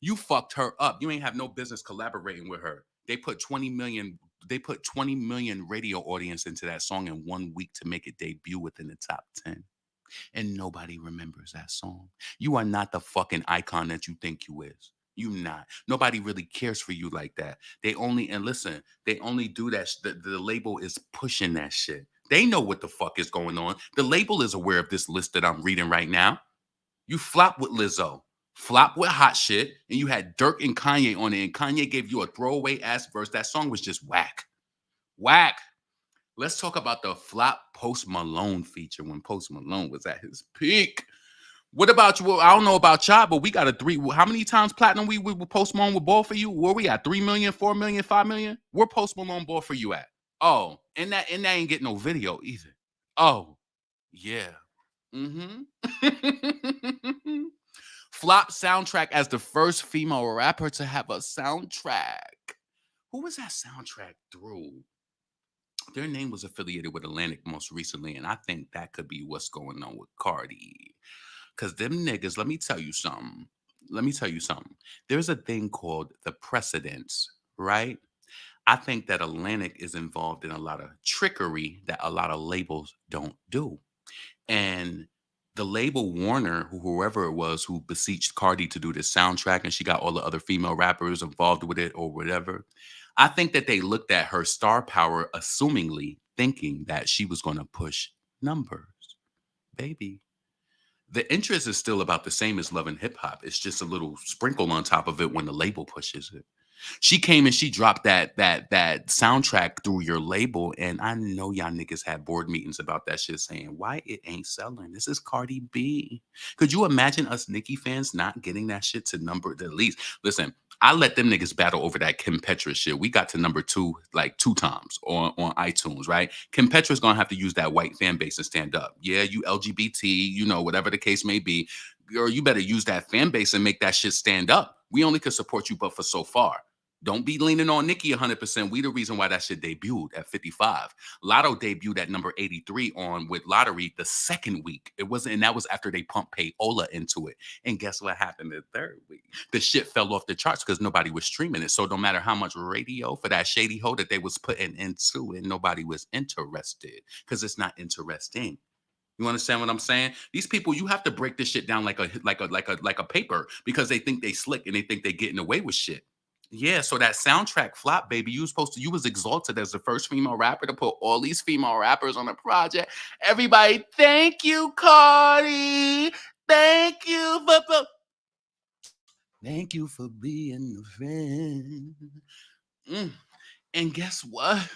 You fucked her up. You ain't have no business collaborating with her. They put 20 million radio audience into that song in 1 week to make it debut within the top 10. And nobody remembers that song. You are not the fucking icon that you think you is. You not. Nobody really cares for you like that. They only do that. The label is pushing that shit. They know what the fuck is going on. The label is aware of this list that I'm reading right now. You flop with Lizzo, flop with Hot Shit, and you had Dirk and Kanye on it, and Kanye gave you a throwaway ass verse. That song was just whack. Whack. Let's talk about the flop Post Malone feature when Post Malone was at his peak. What about you? Well, I don't know about y'all, but we got a 3. How many times platinum we Post Malone with ball for you? Where we at? 3 million, 4 million, 5 million? Where Post Malone ball for you at? Oh, and that ain't get no video either. Oh, yeah. Flop soundtrack as the first female rapper to have a soundtrack. Who was that soundtrack through? Their name was affiliated with Atlantic most recently, and I think that could be what's going on with Cardi. Because them niggas, let me tell you something. There's a thing called the precedents, right? I think that Atlantic is involved in a lot of trickery that a lot of labels don't do. And the label Warner, whoever it was who beseeched Cardi to do this soundtrack, and she got all the other female rappers involved with it or whatever, I think that they looked at her star power, assumingly thinking that she was going to push numbers. Baby, the interest is still about the same as Love and Hip Hop. It's just a little sprinkle on top of it when the label pushes it. She came and she dropped that soundtrack through your label, and I know y'all niggas had board meetings about that shit saying, why it ain't selling? This is Cardi B. Could you imagine us Nicki fans not getting that shit to number at least? Listen, I let them niggas battle over that Kim Petras shit. We got to number 2 like 2 times on iTunes, right? Kim Petras gonna have to use that white fan base to stand up. Yeah, you LGBT, you know, whatever the case may be, or you better use that fan base and make that shit stand up. We only could support you but for so far. Don't be leaning on Nicki 100%. We the reason why that shit debuted at 55. Latto debuted at number 83 on with Lottery the second week. It wasn't, and that was after they pumped Payola into it. And guess what happened the third week? The shit fell off the charts because nobody was streaming it. So no matter how much radio for that shady hole that they was putting into it, nobody was interested because it's not interesting. You understand what I'm saying? These people, you have to break this shit down like a paper because they think they slick and they think they getting away with shit. Yeah, so that soundtrack flop, baby. You was exalted as the first female rapper to put all these female rappers on a project. Everybody, thank you, Cardi. Thank you for being a friend. And guess what?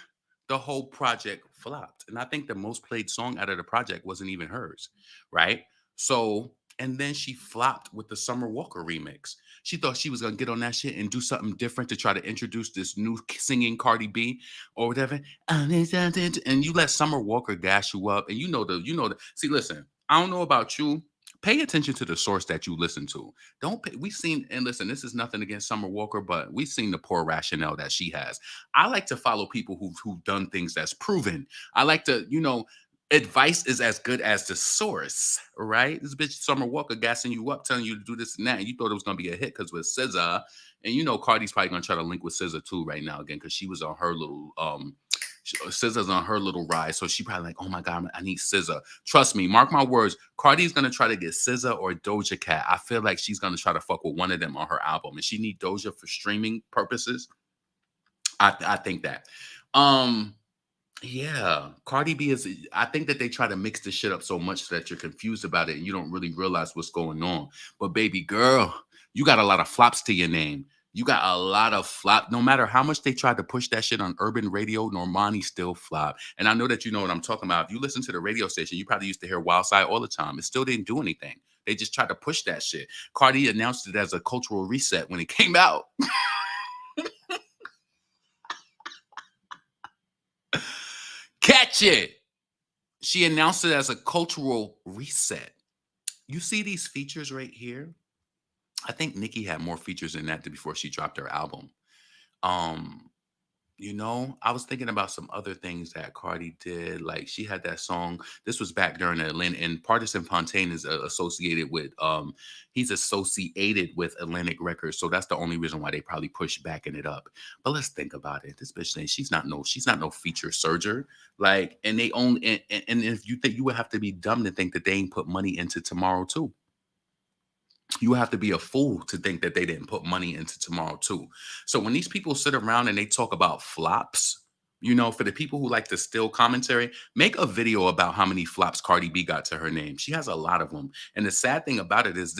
the whole project flopped. And I think the most played song out of the project wasn't even hers, right? So, and then she flopped with the Summer Walker remix. She thought she was gonna get on that shit and do something different to try to introduce this new singing Cardi B or whatever. And you let Summer Walker gas you up, and you know the. See, listen, I don't know about you. Pay attention to the source that you listen to. Don't pay. We've seen, and listen, this is nothing against Summer Walker, but we've seen the poor rationale that she has. I like to follow people who've done things that's proven. I like to, advice is as good as the source, right? This bitch Summer Walker gassing you up, telling you to do this and that, and you thought it was gonna be a hit because with SZA, and Cardi's probably gonna try to link with SZA too right now again because she was on her little SZA's on her little ride, so she probably like, oh my god, I need SZA. Trust me, mark my words. Cardi's gonna try to get SZA or Doja Cat. I feel like she's gonna try to fuck with one of them on her album, and she need Doja for streaming purposes. I think that. Yeah, Cardi B is. I think that they try to mix this shit up so much that you're confused about it and you don't really realize what's going on. But baby girl, you got a lot of flops to your name. You got a lot of flop. No matter how much they tried to push that shit on urban radio, Normani still flop. And I know that you know what I'm talking about. If you listen to the radio station, you probably used to hear Wild Side all the time. It still didn't do anything. They just tried to push that shit. Cardi announced it as a cultural reset when it came out. Catch it. She announced it as a cultural reset. You see these features right here? I think Nicki had more features than that before she dropped her album. Um, I was thinking about some other things that Cardi did. Like she had that song. This was back during the Atlantic, and Partisan Fontaine is he's associated with Atlantic Records, so that's the only reason why they probably pushed backing it up. But let's think about it. This bitch saying she's not no feature surger. Like, and they only and if you think, you would have to be dumb to think that they ain't put money into Tomorrow too. You have to be a fool to think that they didn't put money into Tomorrow too. So when these people sit around and they talk about flops, for the people who like to steal commentary, make a video about how many flops Cardi B got to her name. She has a lot of them. And the sad thing about it is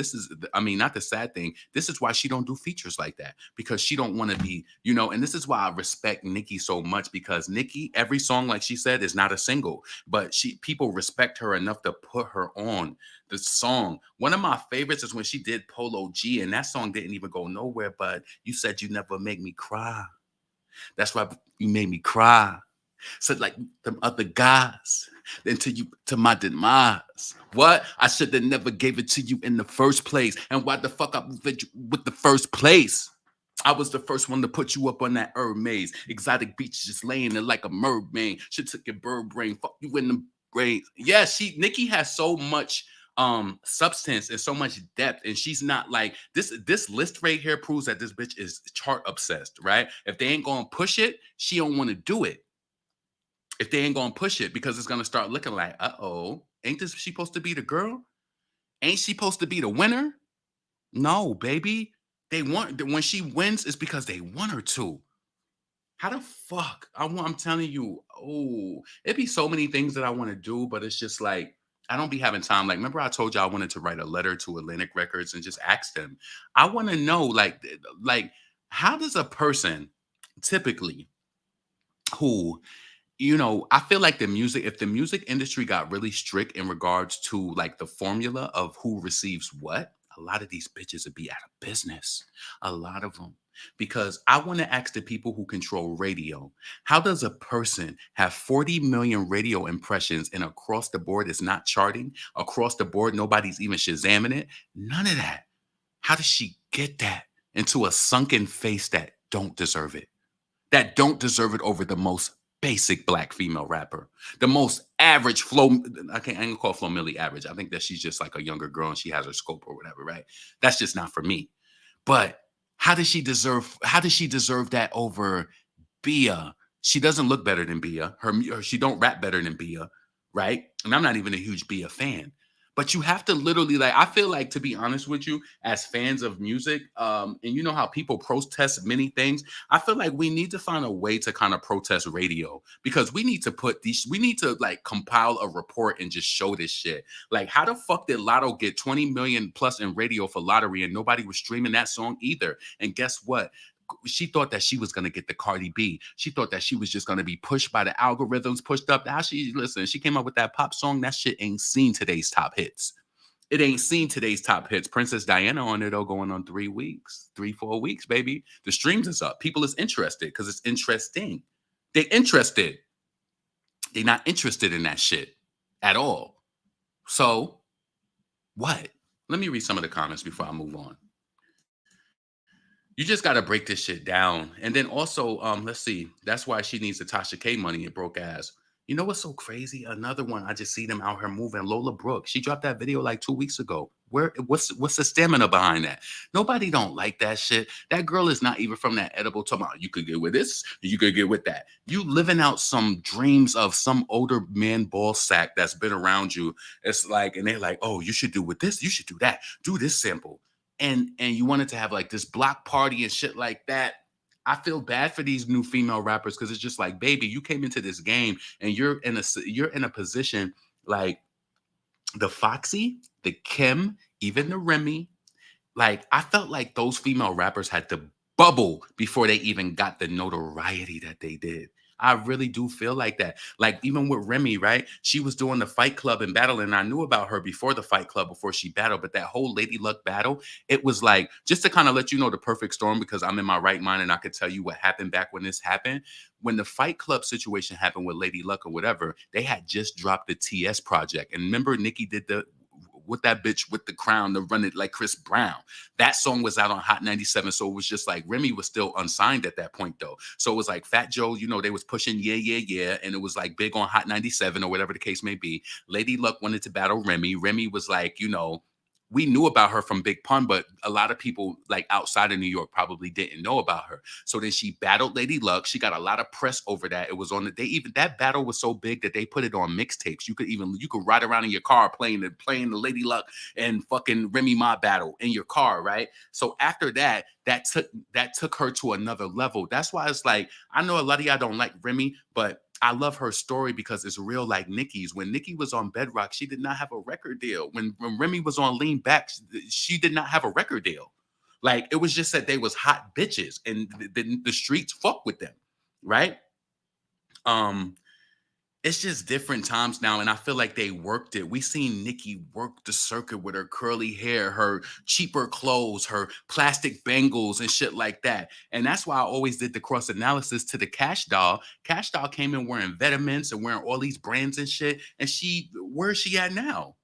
not the sad thing. This is why she don't do features like that, because she don't want to be, and this is why I respect Nicki so much, because Nicki, every song, like she said, is not a single, but people respect her enough to put her on the song. One of my favorites is when she did Polo G, and that song didn't even go nowhere, but you said you never make me cry. That's why you made me cry. So like them other guys, to my demise. What? I should have never gave it to you in the first place. And why the fuck up with the first place? I was the first one to put you up on that herb maze. Exotic beach just laying there like a mermaid. Shit took your bird brain. Fuck you in the brain. Yeah, Nicki has so much substance and so much depth, and she's not like this list right here proves that this bitch is chart obsessed, right? If they ain't gonna push it, she don't want to do it. If they ain't gonna push it, because it's gonna start looking like, ain't this she supposed to be the girl? Ain't she supposed to be the winner? No, baby. They want, when she wins, it's because they want her to. How the fuck? I'm telling you, it'd be so many things that I want to do, but it's just like, I don't be having time. Like, remember I told you I wanted to write a letter to Atlantic Records and just ask them. I want to know, like, how does a person typically who, I feel like if the music industry got really strict in regards to like the formula of who receives what, a lot of these bitches would be out of business. A lot of them. Because I want to ask the people who control radio, how does a person have 40 million radio impressions and across the board is not charting? Across the board, nobody's even Shazamming it? None of that. How does she get that into a sunken face that don't deserve it? That don't deserve it over the most basic black female rapper. The most average Flo, I ain't gonna call Flo Milli average. I think that she's just like a younger girl and she has her scope or whatever, right? That's just not for me. But how does she deserve that over Bia? She doesn't look better than Bia. She don't rap better than Bia, right? And I'm not even a huge Bia fan. But you have to literally, like, I feel like, to be honest with you, as fans of music, and you know how people protest many things, I feel like we need to find a way to kind of protest radio, because we need to like compile a report and just show this shit. Like, how the fuck did Latto get 20 million plus in radio for Lottery and nobody was streaming that song either? And guess what? she thought that she was gonna get the Cardi B. She thought that she was just gonna be pushed by the algorithms, pushed up. How she listen? She came up with that pop song. That shit ain't seen today's top hits. It ain't seen today's top hits. Princess Diana on it though, going on 3 weeks, 4 weeks, baby. The streams is up. People is interested because it's interesting. They interested. They not interested in that shit at all. So what? Let me read some of the comments before I move on. You just got to break this shit down. And then also, let's see. That's why she needs the Tasha K money, it broke ass. You know what's so crazy? Another one, I just see them out here moving. Lola Brooke. She dropped that video like 2 weeks ago. What's the stamina behind that? Nobody don't like that shit. That girl is not even from that edible talking about you could get with this, you could get with that. You living out some dreams of some older man ball sack that's been around you. It's like, and they're like, oh, you should do with this, you should do that, do this sample. And you wanted to have like this block party and shit like that. I feel bad for these new female rappers because it's just like, baby, you came into this game and you're in a position like the Foxy, the Kim, even the Remy. Like, I felt like those female rappers had to bubble before they even got the notoriety that they did. I really do feel like that. Like, even with Remy, right? She was doing the Fight Club and battle, and I knew about her before the Fight Club, before she battled. But that whole Lady Luck battle, it was like, just to kind of let you know the perfect storm, because I'm in my right mind and I could tell you what happened back when this happened. When the Fight Club situation happened with Lady Luck or whatever, they had just dropped the TS project. And remember, Nicki did the with that bitch with the crown to run it like Chris Brown. That song was out on Hot 97. So it was just like Remy was still unsigned at that point though. So it was like Fat Joe, you know, they was pushing yeah. And it was like big on Hot 97 or whatever the case may be. Lady Luck wanted to battle Remy. Remy was like, you know, we knew about her from Big Pun, but a lot of people like outside of New York probably didn't know about her. So then she battled Lady Luck. She got a lot of press over that. It was on that battle was so big that they put it on mixtapes. You could ride around in your car playing the Lady Luck and fucking Remy Ma battle in your car, right? So after that, that took her to another level. That's why it's like, I know a lot of y'all don't like Remy, but I love her story because it's real like Nicki's. When Nicki was on Bedrock, she did not have a record deal. When Remy was on Lean Back, she did not have a record deal. Like, it was just that they was hot bitches and the streets fuck with them, right? It's just different times now, and I feel like they worked it. We seen Nicki work the circuit with her curly hair, her cheaper clothes, her plastic bangles, and shit like that. And that's why I always did the cross analysis to the Cash Doll. Cash Doll came in wearing Vitamins and wearing all these brands and shit. And where's she at now?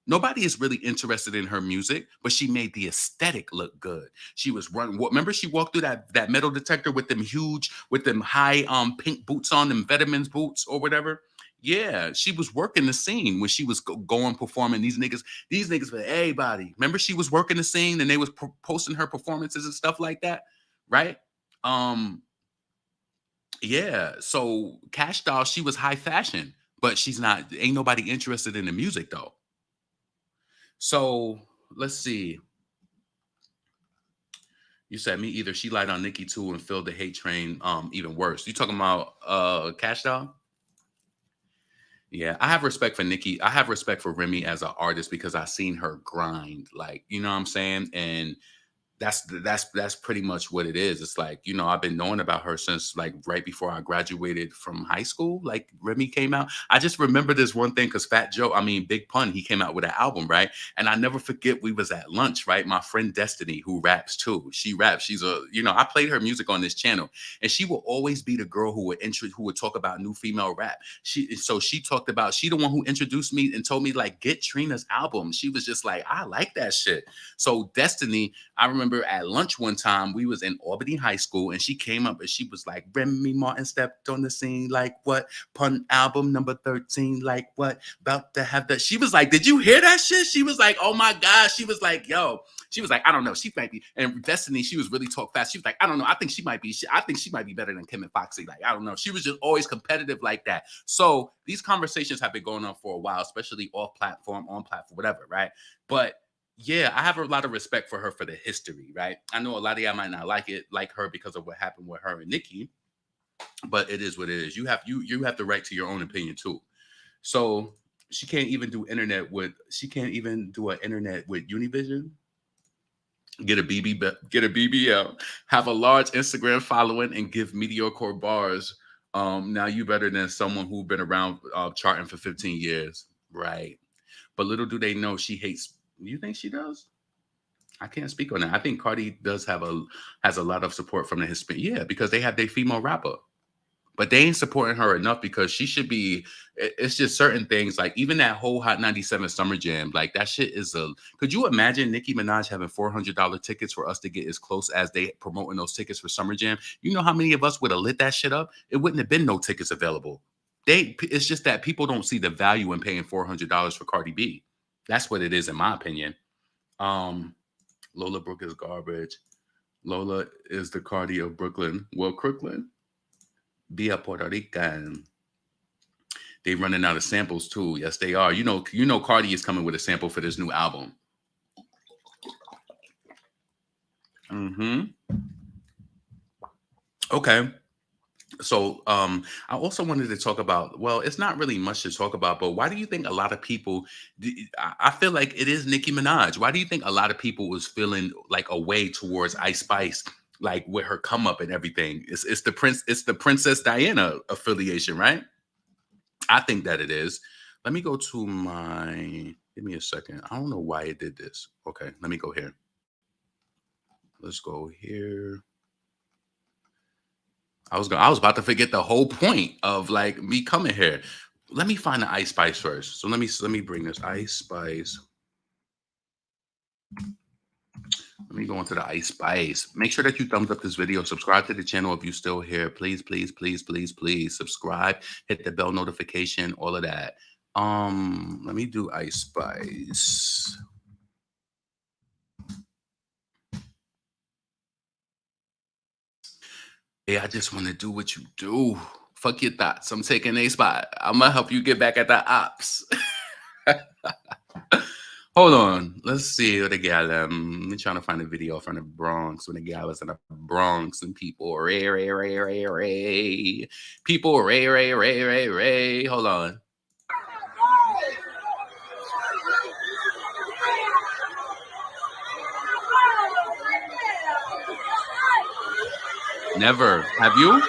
Nobody is really interested in her music, but she made the aesthetic look good. She was running. Remember, she walked through that metal detector with them high pink boots on, them Vitamins boots or whatever. Yeah, she was working the scene when she was going performing. These niggas for everybody. Remember, she was working the scene and they was posting her performances and stuff like that, right? Yeah. So Cash Doll, she was high fashion, but she's not. Ain't nobody interested in the music though. So let's see. You said me either. She lied on Nicki too and filled the hate train even worse. You talking about Cash Doll? Yeah, I have respect for Nicki. I have respect for Remy as an artist because I've seen her grind. Like, you know what I'm saying? And that's pretty much what it is. It's like, you know, I've been knowing about her since like right before I graduated from high school. Like Remy came out. I just remember this one thing because Big Pun, he came out with an album, right? And I never forget we was at lunch, right? My friend Destiny, who raps too. She raps. She's I played her music on this channel, and she will always be the girl who would talk about new female rap. She talked about, she the one who introduced me and told me like, get Trina's album. She was just like, I like that shit. So Destiny, I remember at lunch one time, we was in Albany High School, and she came up and she was like, Remy Martin stepped on the scene like what? Pun album number 13, like what? About to have that. She was like, did you hear that shit? She was like, oh my God. She was like, yo. She was like, I don't know. She might be. And Destiny, she was really talk fast. She was like, I don't know. I think she might be better than Kim and Foxy. Like, I don't know. She was just always competitive like that. So these conversations have been going on for a while, especially off platform, on platform, whatever, right? But yeah, I have a lot of respect for her for the history, right? I know a lot of y'all might not like her because of what happened with her and Nicki, but it is what it is. You have the right to your own opinion too. So she can't even do an internet with Univision. get a BBL, have a large Instagram following, and give mediocre bars. Now you better than someone who been around charting for 15 years, right? But little do they know she hates. You think she does? I can't speak on that. I think Cardi does has a lot of support from the Hispanic. Yeah, because they have their female rapper, but they ain't supporting her enough because she should be. It's just certain things like even that whole Hot 97 Summer Jam, like that shit is a. Could you imagine Nicki Minaj having $400 tickets for us to get as close as they promoting those tickets for Summer Jam? You know how many of us would have lit that shit up? It wouldn't have been no tickets available. It's just that people don't see the value in paying $400 for Cardi B. That's what it is, in my opinion. Lola Brooke is garbage. Lola is the Cardi of Brooklyn. Well, Crooklyn. Be a Puerto Rican. They running out of samples too. Yes, they are. You know, Cardi is coming with a sample for this new album. Okay. So I also wanted to talk about, well, it's not really much to talk about, but why do you think a lot of people, I feel like it is Nicki Minaj. Why do you think a lot of people was feeling like a way towards Ice Spice, like with her come up and everything? It's the Princess Diana affiliation, right? I think that it is. Let me go to give me a second. I don't know why it did this. Okay, let me go here. Let's go here. I was about to forget the whole point of like me coming here. Let me find the Ice Spice first. So let me bring this Ice Spice. Let me go into the Ice Spice. Make sure that you thumbs up this video. Subscribe to the channel if you're still here. Please, please, please, please, please subscribe. Hit the bell notification. All of that. Let me do Ice Spice. Hey, I just want to do what you do. Fuck your thoughts. I'm taking a spot. I'm gonna help you get back at the ops. Hold on. Let's see what the gal. I'm trying to find a video from the Bronx when the gal was in the Bronx and people ray. People ray. Hold on. Never. Have you?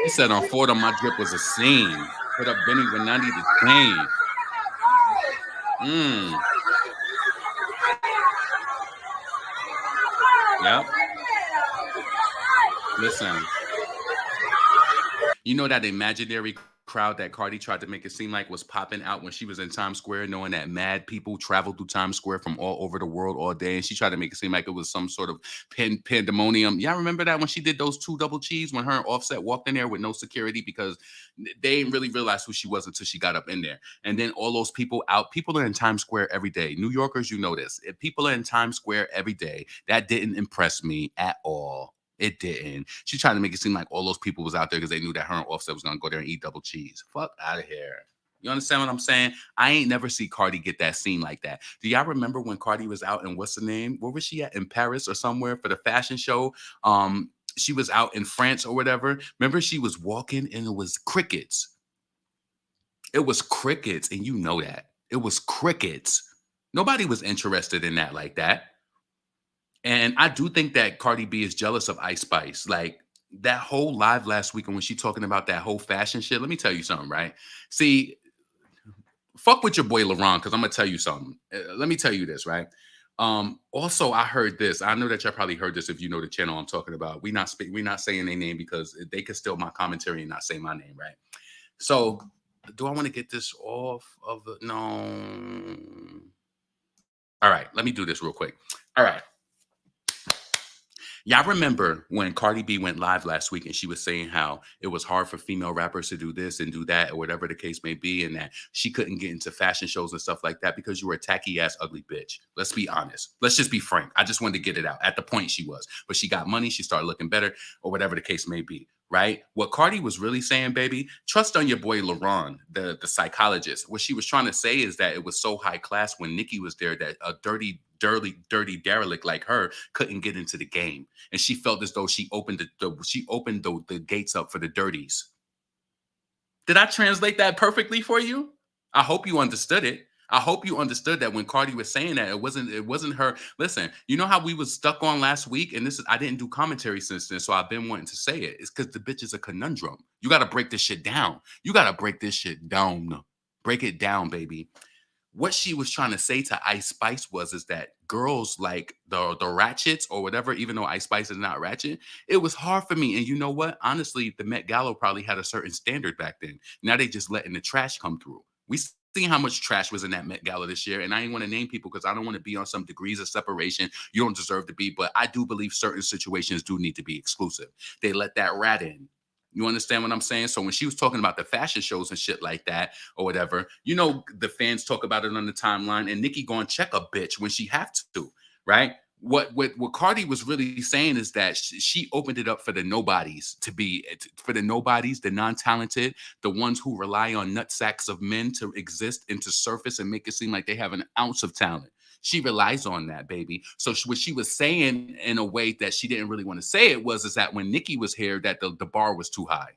He said on Fordham, my drip was a scene. Put up Benny Benandi the chain. Yep. Listen. You know that imaginary crowd that Cardi tried to make it seem like was popping out when she was in Times Square, knowing that mad people traveled through Times Square from all over the world all day, and she tried to make it seem like it was some sort of pandemonium. Y'all remember that when she did those 2 double cheese when her and Offset walked in there with no security because they didn't really realize who she was until she got up in there. And then all those people are in Times Square every day. New Yorkers, you know this. If people are in Times Square every day, that didn't impress me at all. It didn't. She tried to make it seem like all those people was out there because they knew that her and Offset was going to go there and eat double cheese. Fuck out of here. You understand what I'm saying? I ain't never see Cardi get that scene like that. Do y'all remember when Cardi was out in what's the name? Where was she at? In Paris or somewhere for the fashion show? She was out in France or whatever. Remember she was walking and it was crickets. It was crickets, and you know that. It was crickets. Nobody was interested in that like that. And I do think that Cardi B is jealous of Ice Spice. Like that whole live last week, and when she talking about that whole fashion shit, let me tell you something, right? See, fuck with your boy LaRon, because I'm gonna tell you something. Let me tell you this, right? Also, I heard this. I know that y'all probably heard this if you know the channel I'm talking about. We're not saying their name because they could steal my commentary and not say my name, right? So, do I want to get this off of the? No. All right, let me do this real quick. All right. Y'all remember when Cardi B went live last week and she was saying how it was hard for female rappers to do this and do that or whatever the case may be, and that she couldn't get into fashion shows and stuff like that because you were a tacky ass ugly bitch. Let's be honest. Let's just be frank. I just wanted to get it out at the point she was. But she got money. She started looking better or whatever the case may be. right? What Cardi was really saying, baby, trust on your boy LaRon, the psychologist. What she was trying to say is that it was so high class when Nicki was there that a dirty derelict like her couldn't get into the game, and she felt as though she opened the gates up for the dirties. Did I translate that perfectly for you? I hope you understood it. I hope you understood that when Cardi was saying that it wasn't her. Listen, you know how we was stuck on last week, and this is I didn't do commentary since then, so I've been wanting to say it. It's because the bitch is a conundrum. You got to break this shit down. You got to break this shit down. Break it down, baby. What she was trying to say to Ice Spice is that girls like the ratchets or whatever, even though Ice Spice is not ratchet, it was hard for me. And you know what? Honestly, the Met Gala probably had a certain standard back then. Now they just letting the trash come through. We seen how much trash was in that Met Gala this year, and I ain't want to name people because I don't want to be on some degrees of separation. You don't deserve to be, but I do believe certain situations do need to be exclusive. They let that rat in. You understand what I'm saying? So when she was talking about the fashion shows and shit like that or whatever, you know, the fans talk about it on the timeline, and Nicki going to check a bitch when she have to, right? What Cardi was really saying is that she opened it up for the nobodies for the nobodies, the non-talented, the ones who rely on nutsacks of men to exist and to surface and make it seem like they have an ounce of talent. She relies on that, baby. So what she was saying in a way that she didn't really want to say it is that when Nicki was here, that the bar was too high.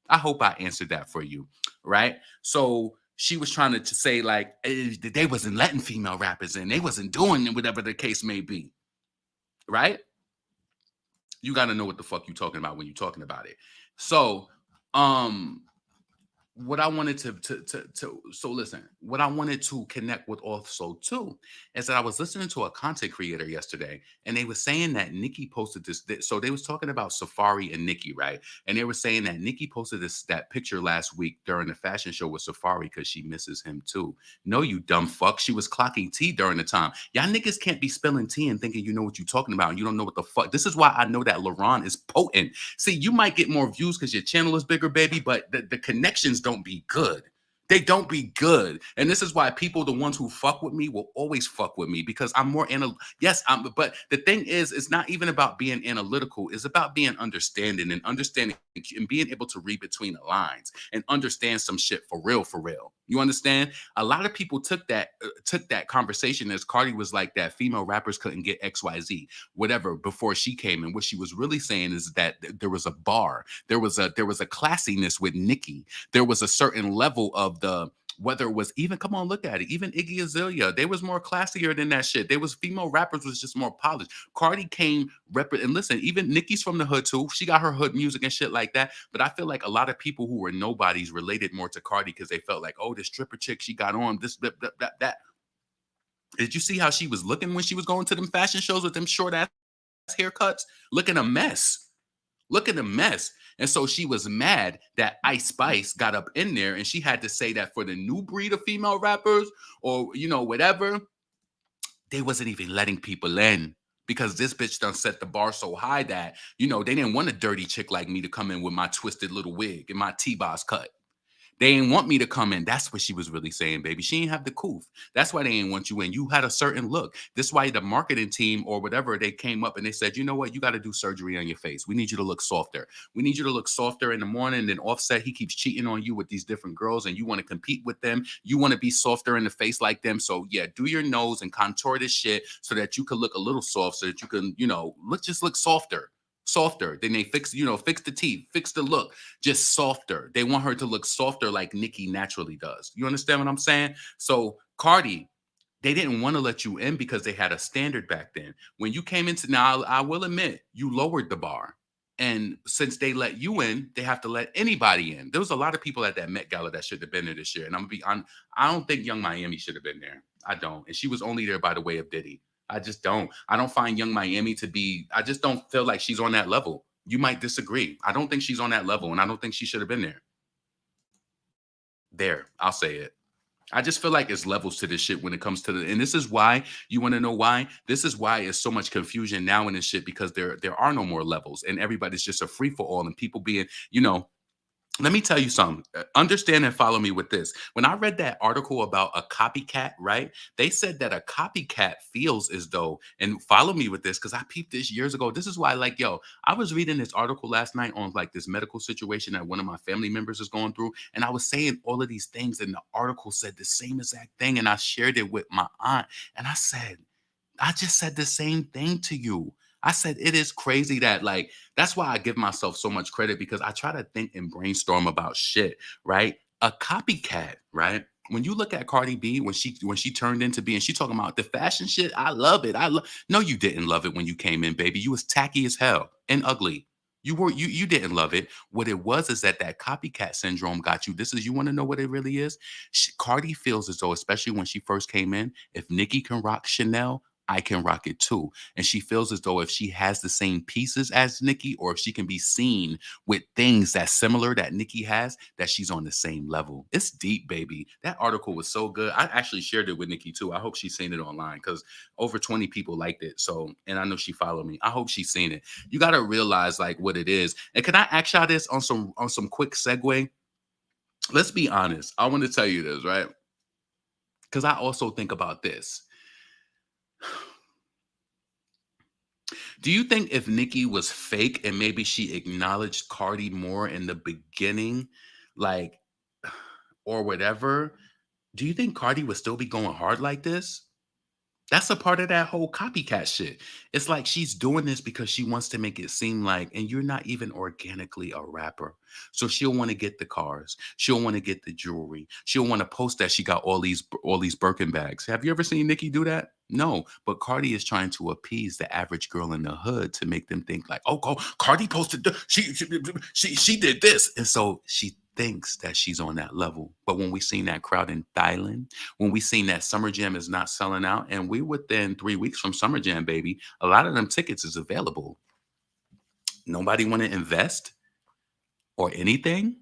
I hope I answered that for you, right? So she was trying to say like they wasn't letting female rappers in. They wasn't doing whatever the case may be, right? You got to know what the fuck you talking about when you're talking about it. So, what I wanted so listen, what I wanted to connect with also too is that I was listening to a content creator yesterday, and they were saying that Nicki posted this. So they was talking about Safari and Nicki, right? And they were saying that Nicki posted that picture last week during the fashion show with Safari because she misses him too. No, you dumb fuck. She was clocking tea during the time. Y'all niggas can't be spilling tea and thinking you know what you're talking about and you don't know what the fuck. This is why I know that LaRon is potent. See, you might get more views because your channel is bigger, baby, but the connections don't be good. They don't be good. And this is why people, the ones who fuck with me, will always fuck with me because I'm more but the thing is, it's not even about being analytical. It's about being understanding and being able to read between the lines and understand some shit for real, for real. You understand? A lot of people took that conversation as Cardi was like that female rappers couldn't get XYZ, whatever, before she came. And what she was really saying is that there was a bar. There was a classiness with Nicki. There was a certain level of whether it was even, come on, look at it, even Iggy Azalea, they was more classier than that shit. They was female rappers was just more polished. Cardi came and listen, even Nicki's from the hood too. She got her hood music and shit like that. But I feel like a lot of people who were nobodies related more to Cardi because they felt like, oh, this stripper chick she got on, this, that. Did you see how she was looking when she was going to them fashion shows with them short ass haircuts? Looking a mess. Looking a mess. And so she was mad that Ice Spice got up in there and she had to say that for the new breed of female rappers or, you know, whatever, they wasn't even letting people in because this bitch done set the bar so high that, you know, they didn't want a dirty chick like me to come in with my twisted little wig and my T-boss cut. They ain't want me to come in. That's what she was really saying, baby. She ain't have the coof. That's why they ain't want you in. You had a certain look. This why the marketing team or whatever, they came up and they said, you know what? You got to do surgery on your face. We need you to look softer. We need you to look softer in the morning. And then Offset, he keeps cheating on you with these different girls and you want to compete with them. You want to be softer in the face like them. So yeah, do your nose and contour this shit so that you can look a little soft so that you can, you know, just look softer. Then they fix the teeth, fix the look, just softer. They want her to look softer like Nicki naturally does. You understand what I'm saying? So Cardi, they didn't want to let you in because they had a standard back then. When you came into, now I will admit, you lowered the bar. And since they let you in, they have to let anybody in. There was a lot of people at that Met Gala that should have been there this year. And I'm gonna be honest, I don't think Young Miami should have been there. I don't. And she was only there by the way of Diddy. I just don't. I don't find Young Miami to be, I just don't feel like she's on that level. You might disagree. I don't think she's on that level, and I don't think she should have been there. There, I'll say it. I just feel like it's levels to this shit when it comes to and this is why, you want to know why? This is why it's so much confusion now in this shit because there are no more levels and everybody's just a free for all and people being, you know, Let me tell you something. Understand and follow me with this. When I read that article about a copycat, right? They said that a copycat feels as though, and follow me with this because I peeped this years ago. This is why, like, yo, I was reading this article last night on like this medical situation that one of my family members is going through. And I was saying all of these things, and the article said the same exact thing. And I shared it with my aunt. And I just said the same thing to you. I said, it is crazy that, like, that's why I give myself so much credit because I try to think and brainstorm about shit, right? A copycat, right? When you look at Cardi B, when she turned into being, she talking about the fashion shit. I love it. No, you didn't love it when you came in, baby. You was tacky as hell and ugly. You didn't love it. What it was is that copycat syndrome got you. You want to know what it really is? Cardi feels as though, especially when she first came in, if Nicki can rock Chanel, I can rock it too. And she feels as though if she has the same pieces as Nicki, or if she can be seen with things that's similar that Nicki has, that she's on the same level. It's deep, baby. That article was so good. I actually shared it with Nicki too. I hope she's seen it online because over 20 people liked it. So, and I know she followed me. I hope she's seen it. You got to realize like what it is. And can I ask y'all this on some quick segue? Let's be honest. I want to tell you this, right? Because I also think about this. Do you think if Nicki was fake and maybe she acknowledged Cardi more in the beginning, like, or whatever, do you think Cardi would still be going hard like this? That's a part of that whole copycat shit. It's like she's doing this because she wants to make it seem like, and you're not even organically a rapper. So she'll want to get the cars. She'll want to get the jewelry. She'll want to post that she got all these Birkin bags. Have you ever seen Nicki do that? No, but Cardi is trying to appease the average girl in the hood to make them think like, oh, Cardi posted she did this, and so she thinks that she's on that level. But when we seen that crowd in Thailand, when we seen that Summer Jam is not selling out, and we within 3 weeks from Summer Jam, baby, a lot of them tickets is available. Nobody want to invest or anything.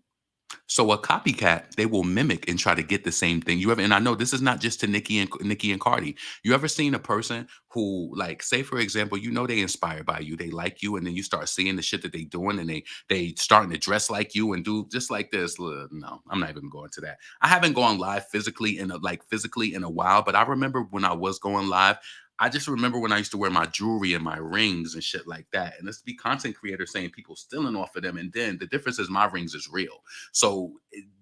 So a copycat, they will mimic and try to get the same thing. You ever, and I know this is not just to Nicki and Cardi. You ever seen a person who, like, say for example, they inspired by you, they like you, and then you start seeing the shit that they doing, and they starting to dress like you and do just like this. No, I'm not even going to that. I haven't gone live physically in a while, but I remember when I was going live. I just remember when I used to wear my jewelry and my rings and shit like that. And let's be content creators saying people stealing off of them. And then the difference is my rings is real. So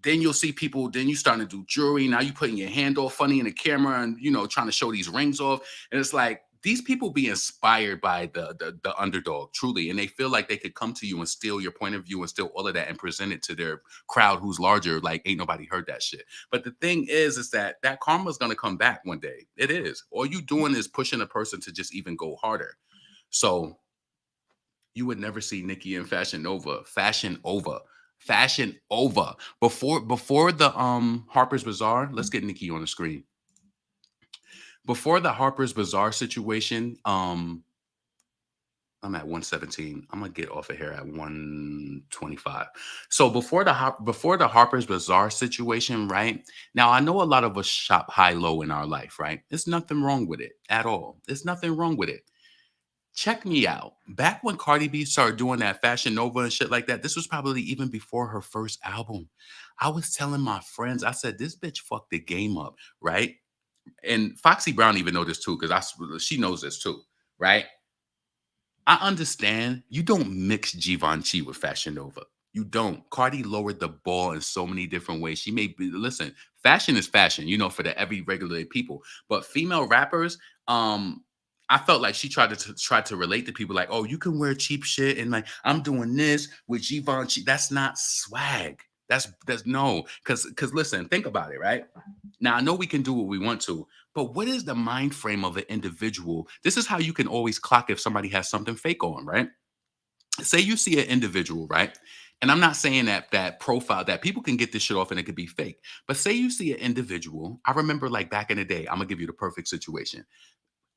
then you'll see people, then you starting to do jewelry. Now you putting your hand all funny in the camera and, trying to show these rings off. And it's like, these people be inspired by the underdog, truly. And they feel like they could come to you and steal your point of view and steal all of that and present it to their crowd who's larger. Like, ain't nobody heard that shit. But the thing is that karma is going to come back one day. It is. All you doing is pushing a person to just even go harder. So you would never see Nicki in Fashion Nova. Fashion over. Before the Harper's Bazaar, let's get Nicki on the screen. Before the Harper's Bazaar situation, I'm at 117. I'm gonna get off of here at 125. So before the Harper's Bazaar situation, right? Now I know a lot of us shop high low in our life, right? There's nothing wrong with it at all. There's nothing wrong with it. Check me out. Back when Cardi B started doing that Fashion Nova and shit like that, this was probably even before her first album. I was telling my friends, I said, this bitch fucked the game up, right? And Foxy Brown even know this too, because she knows this too, right? I understand you don't mix Givenchy with Fashion Nova. You don't. Cardi lowered the ball in so many different ways. She may be, listen, fashion is fashion, for the every regular people. But female rappers, I felt like she tried to relate to people like, oh, you can wear cheap shit and like I'm doing this with Givenchy. That's not swag. That's no, because listen, think about it, right? Now I know we can do what we want to, but what is the mind frame of an individual? This is how you can always clock if somebody has something fake on, right? Say you see an individual, right? And I'm not saying that profile that people can get this shit off and it could be fake. But say you see an individual. I remember like back in the day, I'm gonna give you the perfect situation.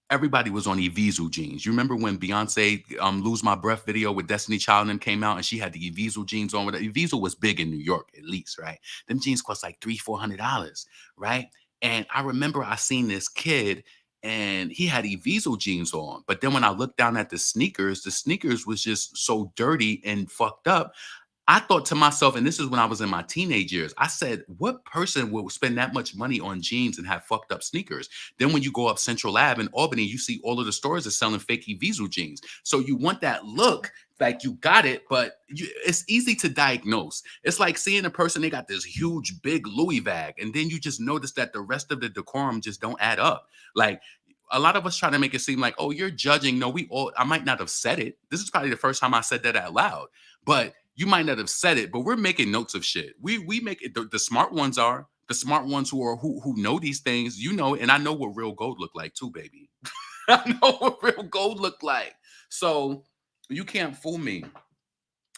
Everybody was on Evisu jeans. You remember when Beyonce Lose My Breath video with Destiny Child and them came out and she had the Evisu jeans on with it. Evisu was big in New York, at least, right? Them jeans cost like $300-400, right? And I remember I seen this kid and he had Evisu jeans on. But then when I looked down at the sneakers was just so dirty and fucked up. I thought to myself, and this is when I was in my teenage years, I said, what person would spend that much money on jeans and have fucked up sneakers? Then when you go up Central Ave in Albany, you see all of the stores are selling fake Evisu jeans. So you want that look like you got it, but it's easy to diagnose. It's like seeing a person, they got this huge, big Louis bag, and then you just notice that the rest of the decorum just don't add up. Like, a lot of us try to make it seem like, oh, you're judging. No, I might not have said it. This is probably the first time I said that out loud, but you might not have said it, but we're making notes of shit. We make it. The smart ones are the smart ones who know these things. You know, and I know what real gold look like too, baby. I know what real gold look like. So you can't fool me.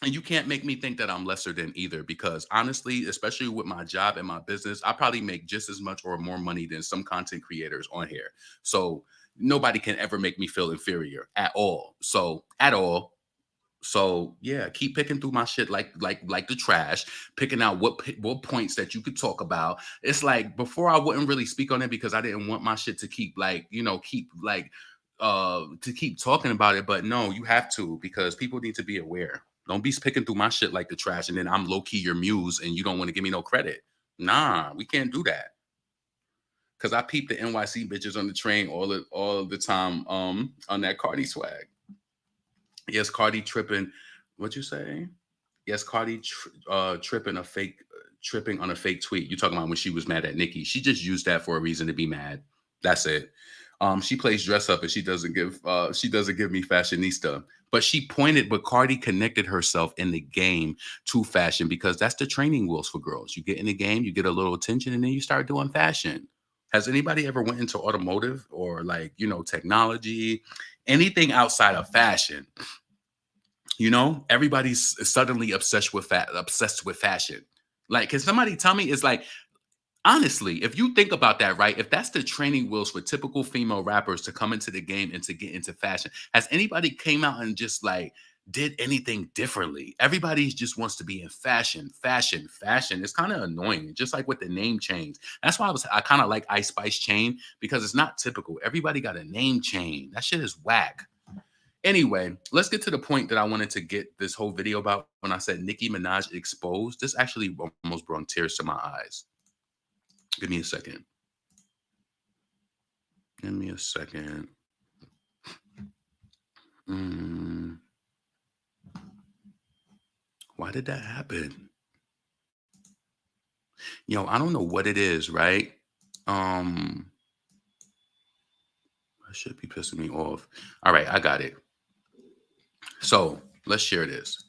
And you can't make me think that I'm lesser than either, because honestly, especially with my job and my business, I probably make just as much or more money than some content creators on here. So nobody can ever make me feel inferior at all. So at all. So yeah, keep picking through my shit like the trash, picking out what points that you could talk about. It's like before I wouldn't really speak on it because I didn't want my shit to keep to keep talking about it. But no, you have to, because people need to be aware. Don't be picking through my shit like the trash and then I'm low key your muse and you don't want to give me no credit. Nah, we can't do that. Cause I peep the NYC bitches on the train all of the time on that Cardi swag. Yes, Cardi tripping. What you say? Yes, Cardi tripping on a fake tweet. You talking about when she was mad at Nicki? She just used that for a reason to be mad. That's it. She plays dress up and she doesn't give me fashionista. But Cardi connected herself in the game to fashion, because that's the training wheels for girls. You get in the game, you get a little attention, and then you start doing fashion. Has anybody ever went into automotive or technology, anything outside of fashion? Everybody's suddenly obsessed with fashion. Like, can somebody tell me? It's like, honestly, if you think about that, right? If that's the training wheels for typical female rappers to come into the game and to get into fashion, has anybody came out and just did anything differently? Everybody just wants to be in fashion, fashion, fashion. It's kind of annoying, just like with the name change. That's why I kind of like Ice Spice chain, because it's not typical. Everybody got a name chain. That shit is whack. Anyway, let's get to the point that I wanted to get this whole video about. When I said Nicki Minaj exposed, this actually almost brought tears to my eyes. Give me a second. Give me a second. Why did that happen? I don't know what it is, right? That should be pissing me off. All right, I got it. So let's share this.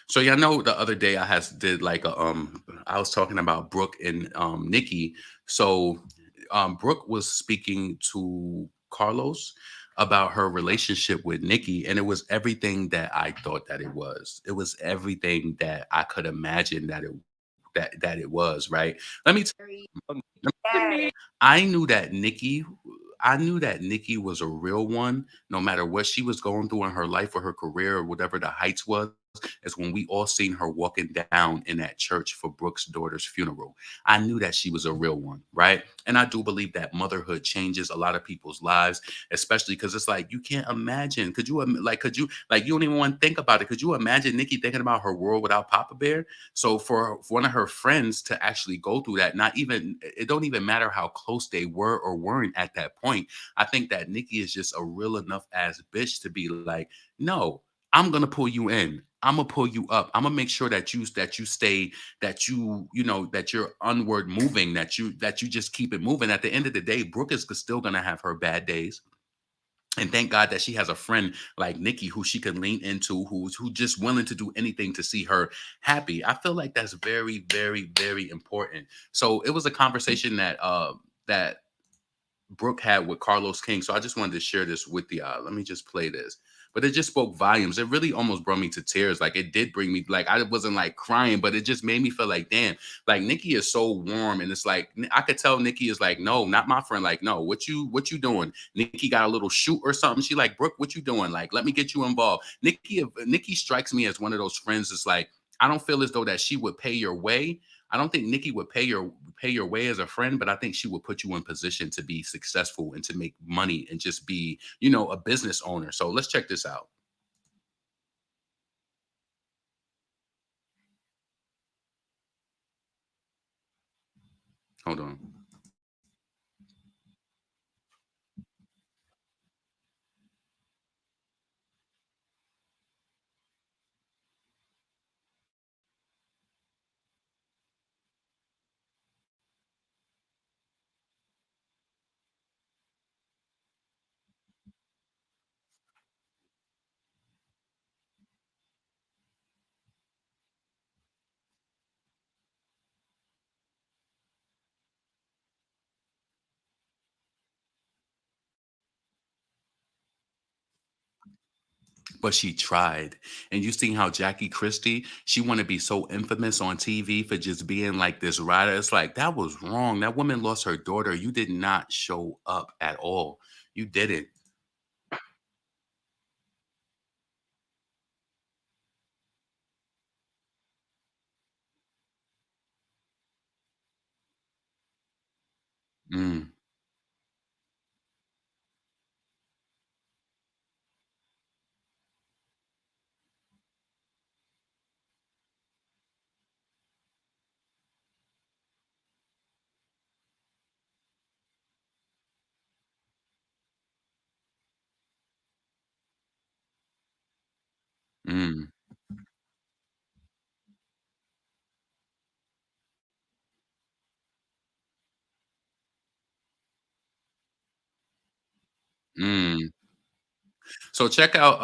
So y'all know the other day I did I was talking about Brooke and Nicki. So Brooke was speaking to Carlos about her relationship with Nicki, and it was everything that I thought that it was. It was everything that I could imagine that it was, right? Let me tell you, I knew that Nicki was a real one, no matter what she was going through in her life or her career or whatever the heights was. Is when we all seen her walking down in that church for Brooke's daughter's funeral. I knew that she was a real one, right? And I do believe that motherhood changes a lot of people's lives, especially because it's like, you can't imagine. You don't even want to think about it. Could you imagine Nicki thinking about her world without Papa Bear? So for one of her friends to actually go through that, it don't even matter how close they were or weren't at that point. I think that Nicki is just a real enough ass bitch to be like, no, I'm gonna pull you in. I'm gonna pull you up. I'm gonna make sure that you stay, that that you're onward moving, that you just keep it moving. At the end of the day, Brooke is still gonna have her bad days. And thank God that she has a friend like Nicki who she can lean into, who just willing to do anything to see her happy. I feel like that's very, very, very important. So it was a conversation that Brooke had with Carlos King. So I just wanted to share this with y'all. Let me just play this. But it just spoke volumes. It really almost brought me to tears. Like, it did bring me, I wasn't crying, but it just made me feel like, damn, Nicki is so warm. And it's like, I could tell Nicki is like, no, not my friend. Like, no, what you doing? Nicki got a little shoot or something. She like, Brooke, what you doing? Like, let me get you involved. Nicki strikes me as one of those friends that's like, I don't feel as though that she would pay your way. I don't think Nicki would pay your way as a friend, but I think she would put you in position to be successful and to make money and just be, a business owner. So let's check this out. Hold on. But she tried. And you seen how Jackie Christie, she want to be so infamous on TV for just being like this rider. It's like that was wrong. That woman lost her daughter. You did not show up at all. You didn't. Mm, mm, mm. So check out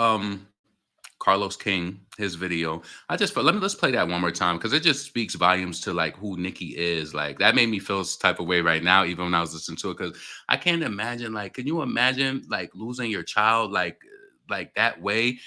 Carlos King, his video. I just let's play that one more time because it just speaks volumes to like who Nicki is. Like that made me feel this type of way right now, even when I was listening to it. Because I can't imagine, like, can you imagine like losing your child like that way?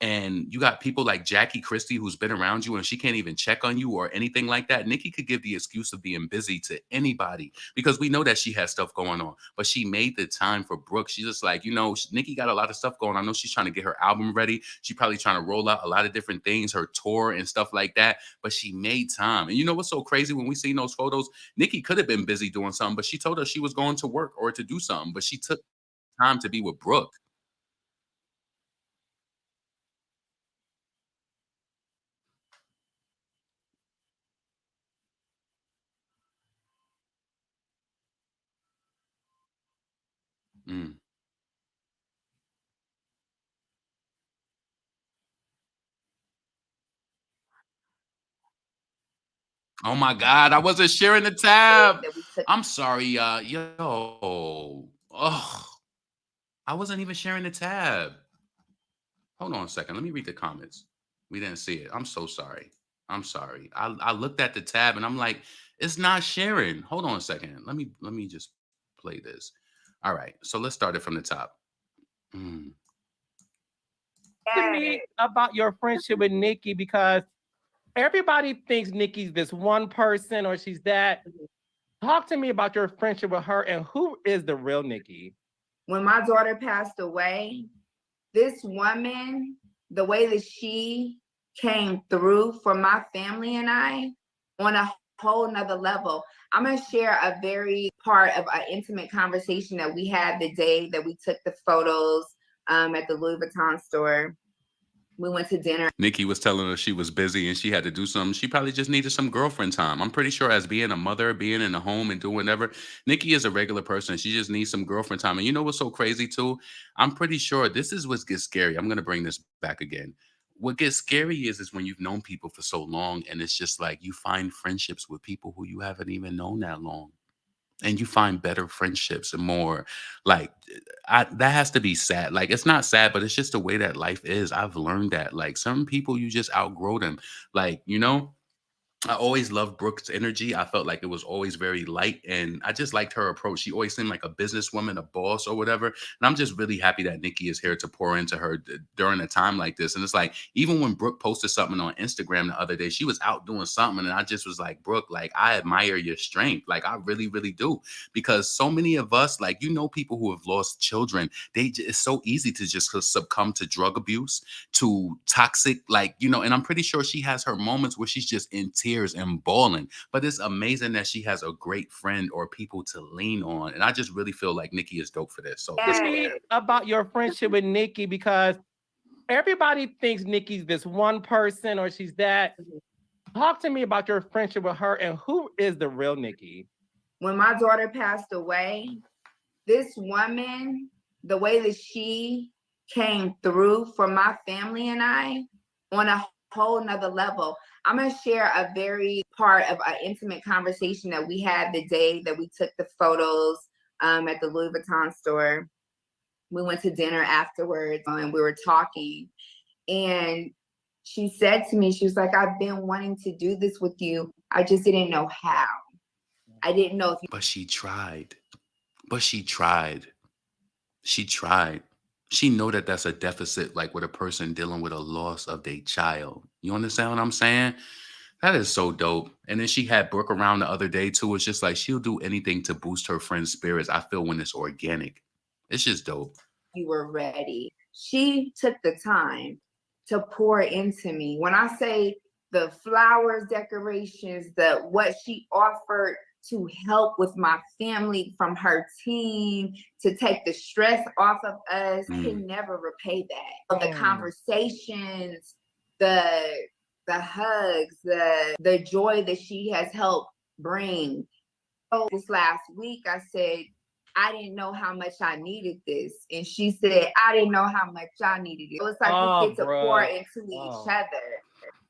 And you got people like Jackie Christie who's been around you and she can't even check on you or anything like that. Nikki could give the excuse of being busy to anybody because we know that she has stuff going on, but she made the time for Brooke. She's just like, Nikki got a lot of stuff going on. I know she's trying to get her album ready. She probably trying to roll out a lot of different things, her tour and stuff like that, but she made time. And you know what's so crazy when we seen those photos? Nikki could have been busy doing something, but she told us she was going to work or to do something, but she took time to be with Brooke. Mm. Oh my God, I wasn't sharing the tab.
That we took.
I'm sorry, Oh, I wasn't even sharing the tab. Hold on a second. Let me read the comments. We didn't see it. I'm so sorry. I'm sorry. I looked at the tab and I'm like, it's not sharing. Hold on a second. Let me just play this. All right. So let's start it from the top. Mm.
To me about your friendship with Nicki because everybody thinks Nicki's this one person or she's that. Talk to me about your friendship with her and who is the real Nicki?
When my daughter passed away, this woman, the way that she came through for my family and I on a whole nother level. I'm going to share a very part of an intimate conversation that we had the day that we took the photos at the Louis Vuitton store. We went to dinner.
Nikki was telling her she was busy and she had to do something. She probably just needed some girlfriend time. I'm pretty sure as being a mother, being in the home and doing whatever, Nikki is a regular person. She just needs some girlfriend time. And you know what's so crazy too? I'm pretty sure this is what gets scary. I'm going to bring this back again. What gets scary is when you've known people for so long and it's just like you find friendships with people who you haven't even known that long and you find better friendships and more like that has to be sad. Like it's not sad, but it's just the way that life is. I've learned that like some people you just outgrow them. Like, I always loved Brooke's energy. I felt like it was always very light, and I just liked her approach. She always seemed like a businesswoman, a boss, or whatever. And I'm just really happy that Nikki is here to pour into her during a time like this. And it's like even when Brooke posted something on Instagram the other day, she was out doing something, and I just was like, Brooke, like I admire your strength, like I really, really do, because so many of us, like people who have lost children, it's so easy to just succumb to drug abuse, to toxic, and I'm pretty sure she has her moments where she's just in tears and bawling. But it's amazing that she has a great friend or people to lean on. And I just really feel like Nikki is dope for this. So
To me about your friendship with Nicki because everybody thinks Nicki's this one person or she's that. Talk to me about your friendship with her and who is the real Nicki?
When my daughter passed away, this woman, the way that she came through for my family and I on a whole nother level. I'm gonna share a very part of an intimate conversation that we had the day that we took the photos at the Louis Vuitton store. We went to dinner afterwards and we were talking. And she said to me, she was like, I've been wanting to do this with you. I just didn't know how. I didn't know if you.
But she tried. But she tried. She tried. She know that that's a deficit, like with a person dealing with a loss of their child. You understand what I'm saying? That is so dope. And then she had Brooke around the other day too. It's just like she'll do anything to boost her friend's spirits. I feel when it's organic. It's just dope.
You were ready. She took the time to pour into me. When I say the flowers, decorations, what she offered to help with my family from her team to take the stress off of us, can never repay that. The conversations, the hugs, the joy that she has helped bring. So this last week, I said, I didn't know how much I needed this. And she said, I didn't know how much I needed it. So it's like we get to pour into each other.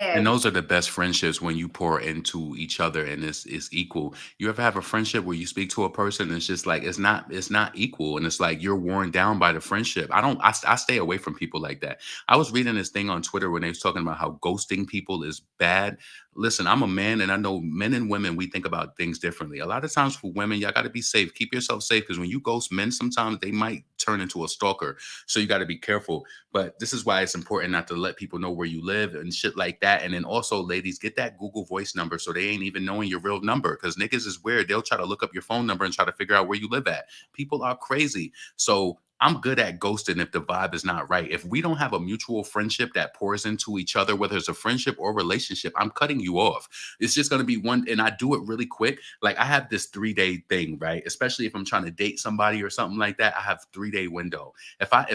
And those are the best friendships when you pour into each other and it's equal. You ever have a friendship where you speak to a person and it's just like it's not equal and it's like you're worn down by the friendship. I stay away from people like that. I was reading this thing on Twitter when they was talking about how ghosting people is bad. Listen, I'm a man and I know men and women, we think about things differently. A lot of times for women, y'all got to be safe. Keep yourself safe because when you ghost men, sometimes they might turn into a stalker. So you got to be careful. But this is why it's important not to let people know where you live and shit like that. And then also, ladies, get that Google Voice number so they ain't even knowing your real number because niggas is weird. They'll try to look up your phone number and try to figure out where you live at. People are crazy. So I'm good at ghosting if the vibe is not right. If we don't have a mutual friendship that pours into each other, whether it's a friendship or relationship, I'm cutting you off. It's just going to be one, and I do it really quick. Like I have this 3-day thing, right? Especially if I'm trying to date somebody or something like that, I have 3-day window.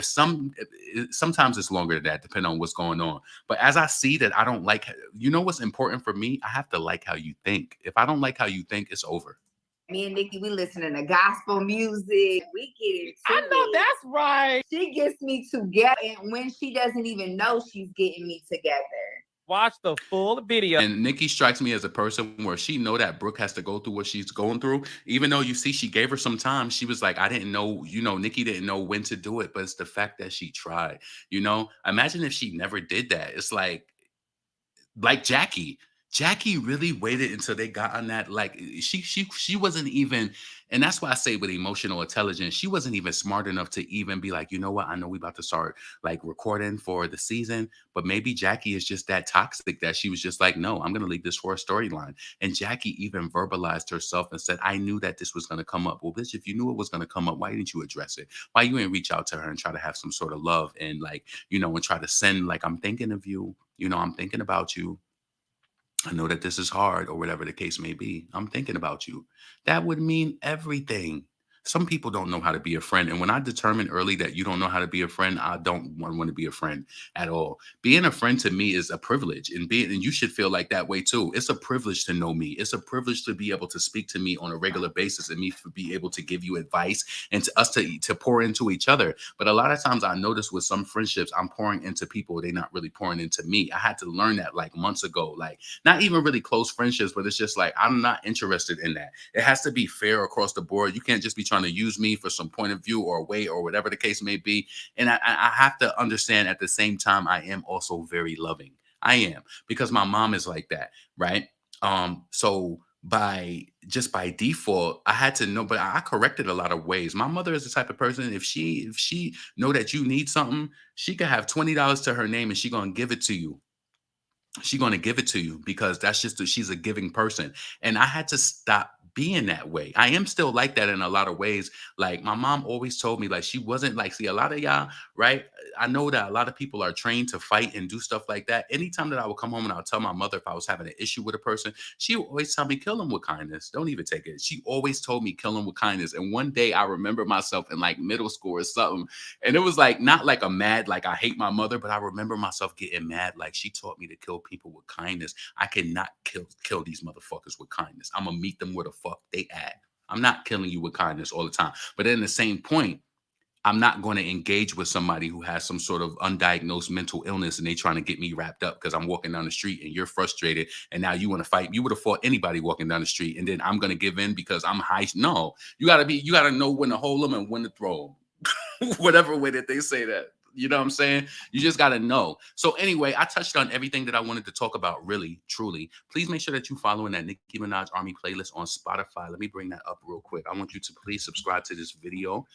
Sometimes it's longer than that, depending on what's going on. But as I see that I don't like, you know what's important for me? I have to like how you think. If I don't like how you think, it's over.
Me and Nicki, we listening to gospel music. We get into
I know that's right.
She gets me together, and when she doesn't even know she's getting me together.
Watch the full video.
And Nicki strikes me as a person where she know that Brooke has to go through what she's going through. Even though you see she gave her some time, she was like, I didn't know, Nicki didn't know when to do it. But it's the fact that she tried, Imagine if she never did that. It's like Jackie. Jackie really waited until they got on that. Like she wasn't even, and that's why I say with emotional intelligence, she wasn't even smart enough to even be like, you know what? I know we about to start like recording for the season, but maybe Jackie is just that toxic that she was just like, no, I'm gonna leave this for a storyline. And Jackie even verbalized herself and said, I knew that this was gonna come up. Well, bitch, if you knew it was gonna come up, why didn't you address it? Why you ain't reach out to her and try to have some sort of love and like, and try to send like, I'm thinking of you, I'm thinking about you. I know that this is hard or whatever the case may be. I'm thinking about you. That would mean everything. Some people don't know how to be a friend. And when I determined early that you don't know how to be a friend, I don't want to be a friend at all. Being a friend to me is a privilege and you should feel like that way too. It's a privilege to know me. It's a privilege to be able to speak to me on a regular basis and me to be able to give you advice and to us to pour into each other. But a lot of times I notice with some friendships, I'm pouring into people. They're not really pouring into me. I had to learn that like months ago, like not even really close friendships, but it's just like, I'm not interested in that. It has to be fair across the board. You can't just be trying to use me for some point of view or weight or whatever the case may be. And I have to understand at the same time, I am also very loving. I am, because my mom is like that, right? So by default, I had to know, but I corrected a lot of ways. My mother is the type of person, if she know that you need something, she could have $20 to her name and she gonna give it to you. She's going to give it to you because that's just she's a giving person. And I had to stop being that way. I am still like that in a lot of ways. Like my mom always told me, like she wasn't like, see, a lot of y'all, right? I know that a lot of people are trained to fight and do stuff like that. Anytime that I would come home and I would tell my mother if I was having an issue with a person, she would always tell me, kill him with kindness. Don't even take it. She always told me, kill him with kindness. And one day I remember myself in like middle school or something. And it was like, not like a mad, like I hate my mother, but I remember myself getting mad. Like she taught me to kill people with kindness. I cannot kill these motherfuckers with kindness. I'm gonna meet them where the fuck they at. I'm not killing you with kindness all the time. But in the same point, I'm not going to engage with somebody who has some sort of undiagnosed mental illness and they trying to get me wrapped up because I'm walking down the street and you're frustrated and now you want to fight. You would have fought anybody walking down the street and then I'm going to give in because I'm high. No, you got to know when to hold them and when to throw them. Whatever way that they say that. You know what I'm saying? You just got to know. So anyway, I touched on everything that I wanted to talk about, really, truly. Please make sure that you following that Nicki Minaj Army playlist on Spotify. Let me bring that up real quick. I want you to please subscribe to this video.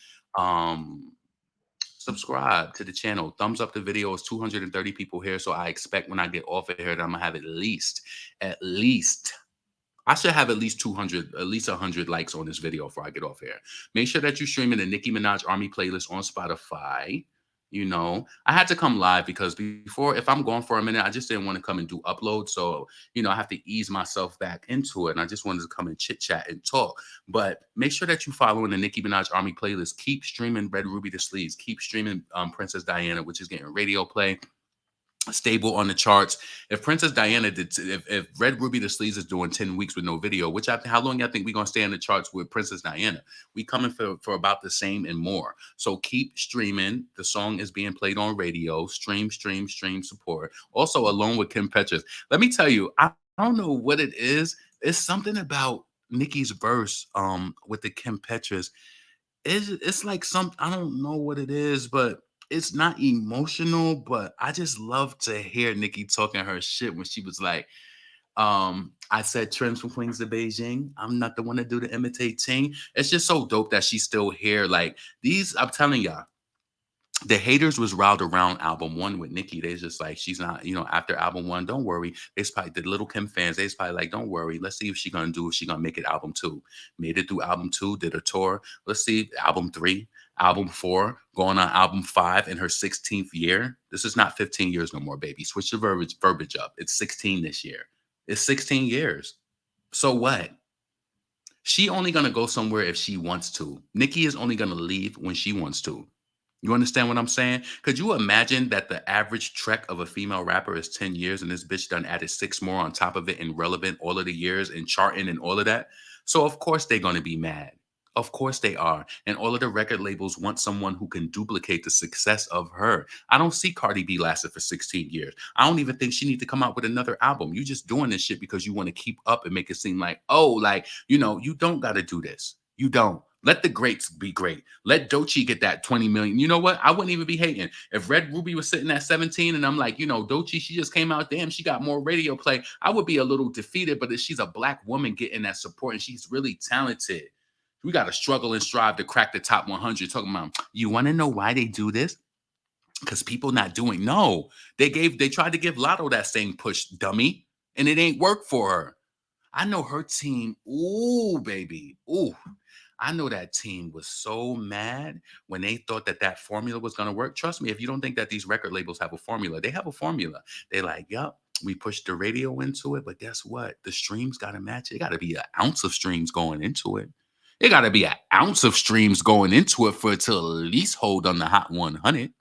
Subscribe to the channel. Thumbs up the video. It's 230 people here. So I expect when I get off of here that I'm going to have at least, I should have at least 200, at least 100 likes on this video before I get off here. Make sure that you're streaming the Nicki Minaj Army playlist on Spotify. You know, I had to come live because before, if I'm gone for a minute, I just didn't want to come and do upload. So, you know, I have to ease myself back into it. And I just wanted to come and chit chat and talk. But make sure that you following the Nicki Minaj Army playlist. Keep streaming Red Ruby the Sleeves. Keep streaming Princess Diana, which is getting radio play. Stable on the charts. If Princess Diana did, if Red Ruby the Sleeves is doing 10 weeks with no video, which how long y'all think we gonna stay on the charts with Princess Diana? We coming for about the same and more. So keep streaming. The song is being played on radio. Stream, support. Also, Alone with Kim Petras. Let me tell you, I don't know what it is. It's something about Nicki's verse with the Kim Petras. It's like I don't know what it is, but it's not emotional, but I just love to hear Nicki talking her shit when she was like, I said trends from Queens to Beijing. I'm not the one to do to imitate Ting. It's just so dope that she's still here. Like these, I'm telling y'all, the haters was riled around album 1 with Nicki. They just like, she's not, you know, after album 1, don't worry. It's probably the Little Kim fans. They's probably like, don't worry. Let's see if she gonna do, if she gonna make it album 2. Made it through album 2, did a tour. Let's see album 3, album 4, going on album 5 in her 16th year. This is not 15 years no more, baby. Switch the verbiage up. It's 16 this year. It's 16 years. So what? She only gonna go somewhere if she wants to. Nicki is only gonna leave when she wants to. You understand what I'm saying? Could you imagine that the average trek of a female rapper is 10 years and this bitch done added 6 more on top of it and relevant all of the years and charting and all of that? So of course they're going to be mad. Of course they are. And all of the record labels want someone who can duplicate the success of her. I don't see Cardi B lasted for 16 years. I don't even think she need to come out with another album. You just doing this shit because you want to keep up and make it seem like, oh, like, you know, you don't got to do this. You don't. Let the greats be great. Let Doechii get that 20 million. You know what? I wouldn't even be hating. If Red Ruby was sitting at 17 and I'm like, you know, Doechii, she just came out, damn, she got more radio play. I would be a little defeated, but if she's a black woman getting that support and she's really talented, we got to struggle and strive to crack the top 100. Talking about, you want to know why they do this? Because people not doing. No, they tried to give Latto that same push, dummy, and it ain't work for her. I know her team. Ooh, baby. Ooh. I know that team was so mad when they thought that that formula was going to work. Trust me, if you don't think that these record labels have a formula, they have a formula. They're like, yep, we pushed the radio into it, but guess what? The streams got to match it. It got to be an ounce of streams going into it. It got to be an ounce of streams going into it for it to at least hold on the Hot 100.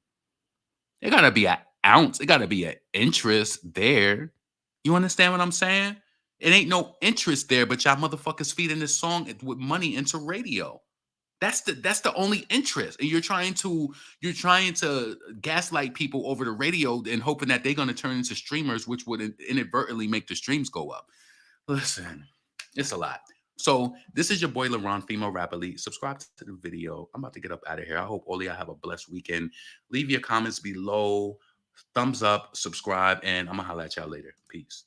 It got to be an ounce. It got to be an interest there. You understand what I'm saying? It ain't no interest there, but y'all motherfuckers feeding this song with money into radio. That's the only interest. And you're trying to gaslight people over the radio and hoping that they're gonna turn into streamers, which would inadvertently make the streams go up. Listen, it's a lot. So this is your boy LaRon, female rap elite. Subscribe to the video. I'm about to get up out of here. I hope all of y'all have a blessed weekend. Leave your comments below. Thumbs up, subscribe, and I'm gonna holla at y'all later. Peace.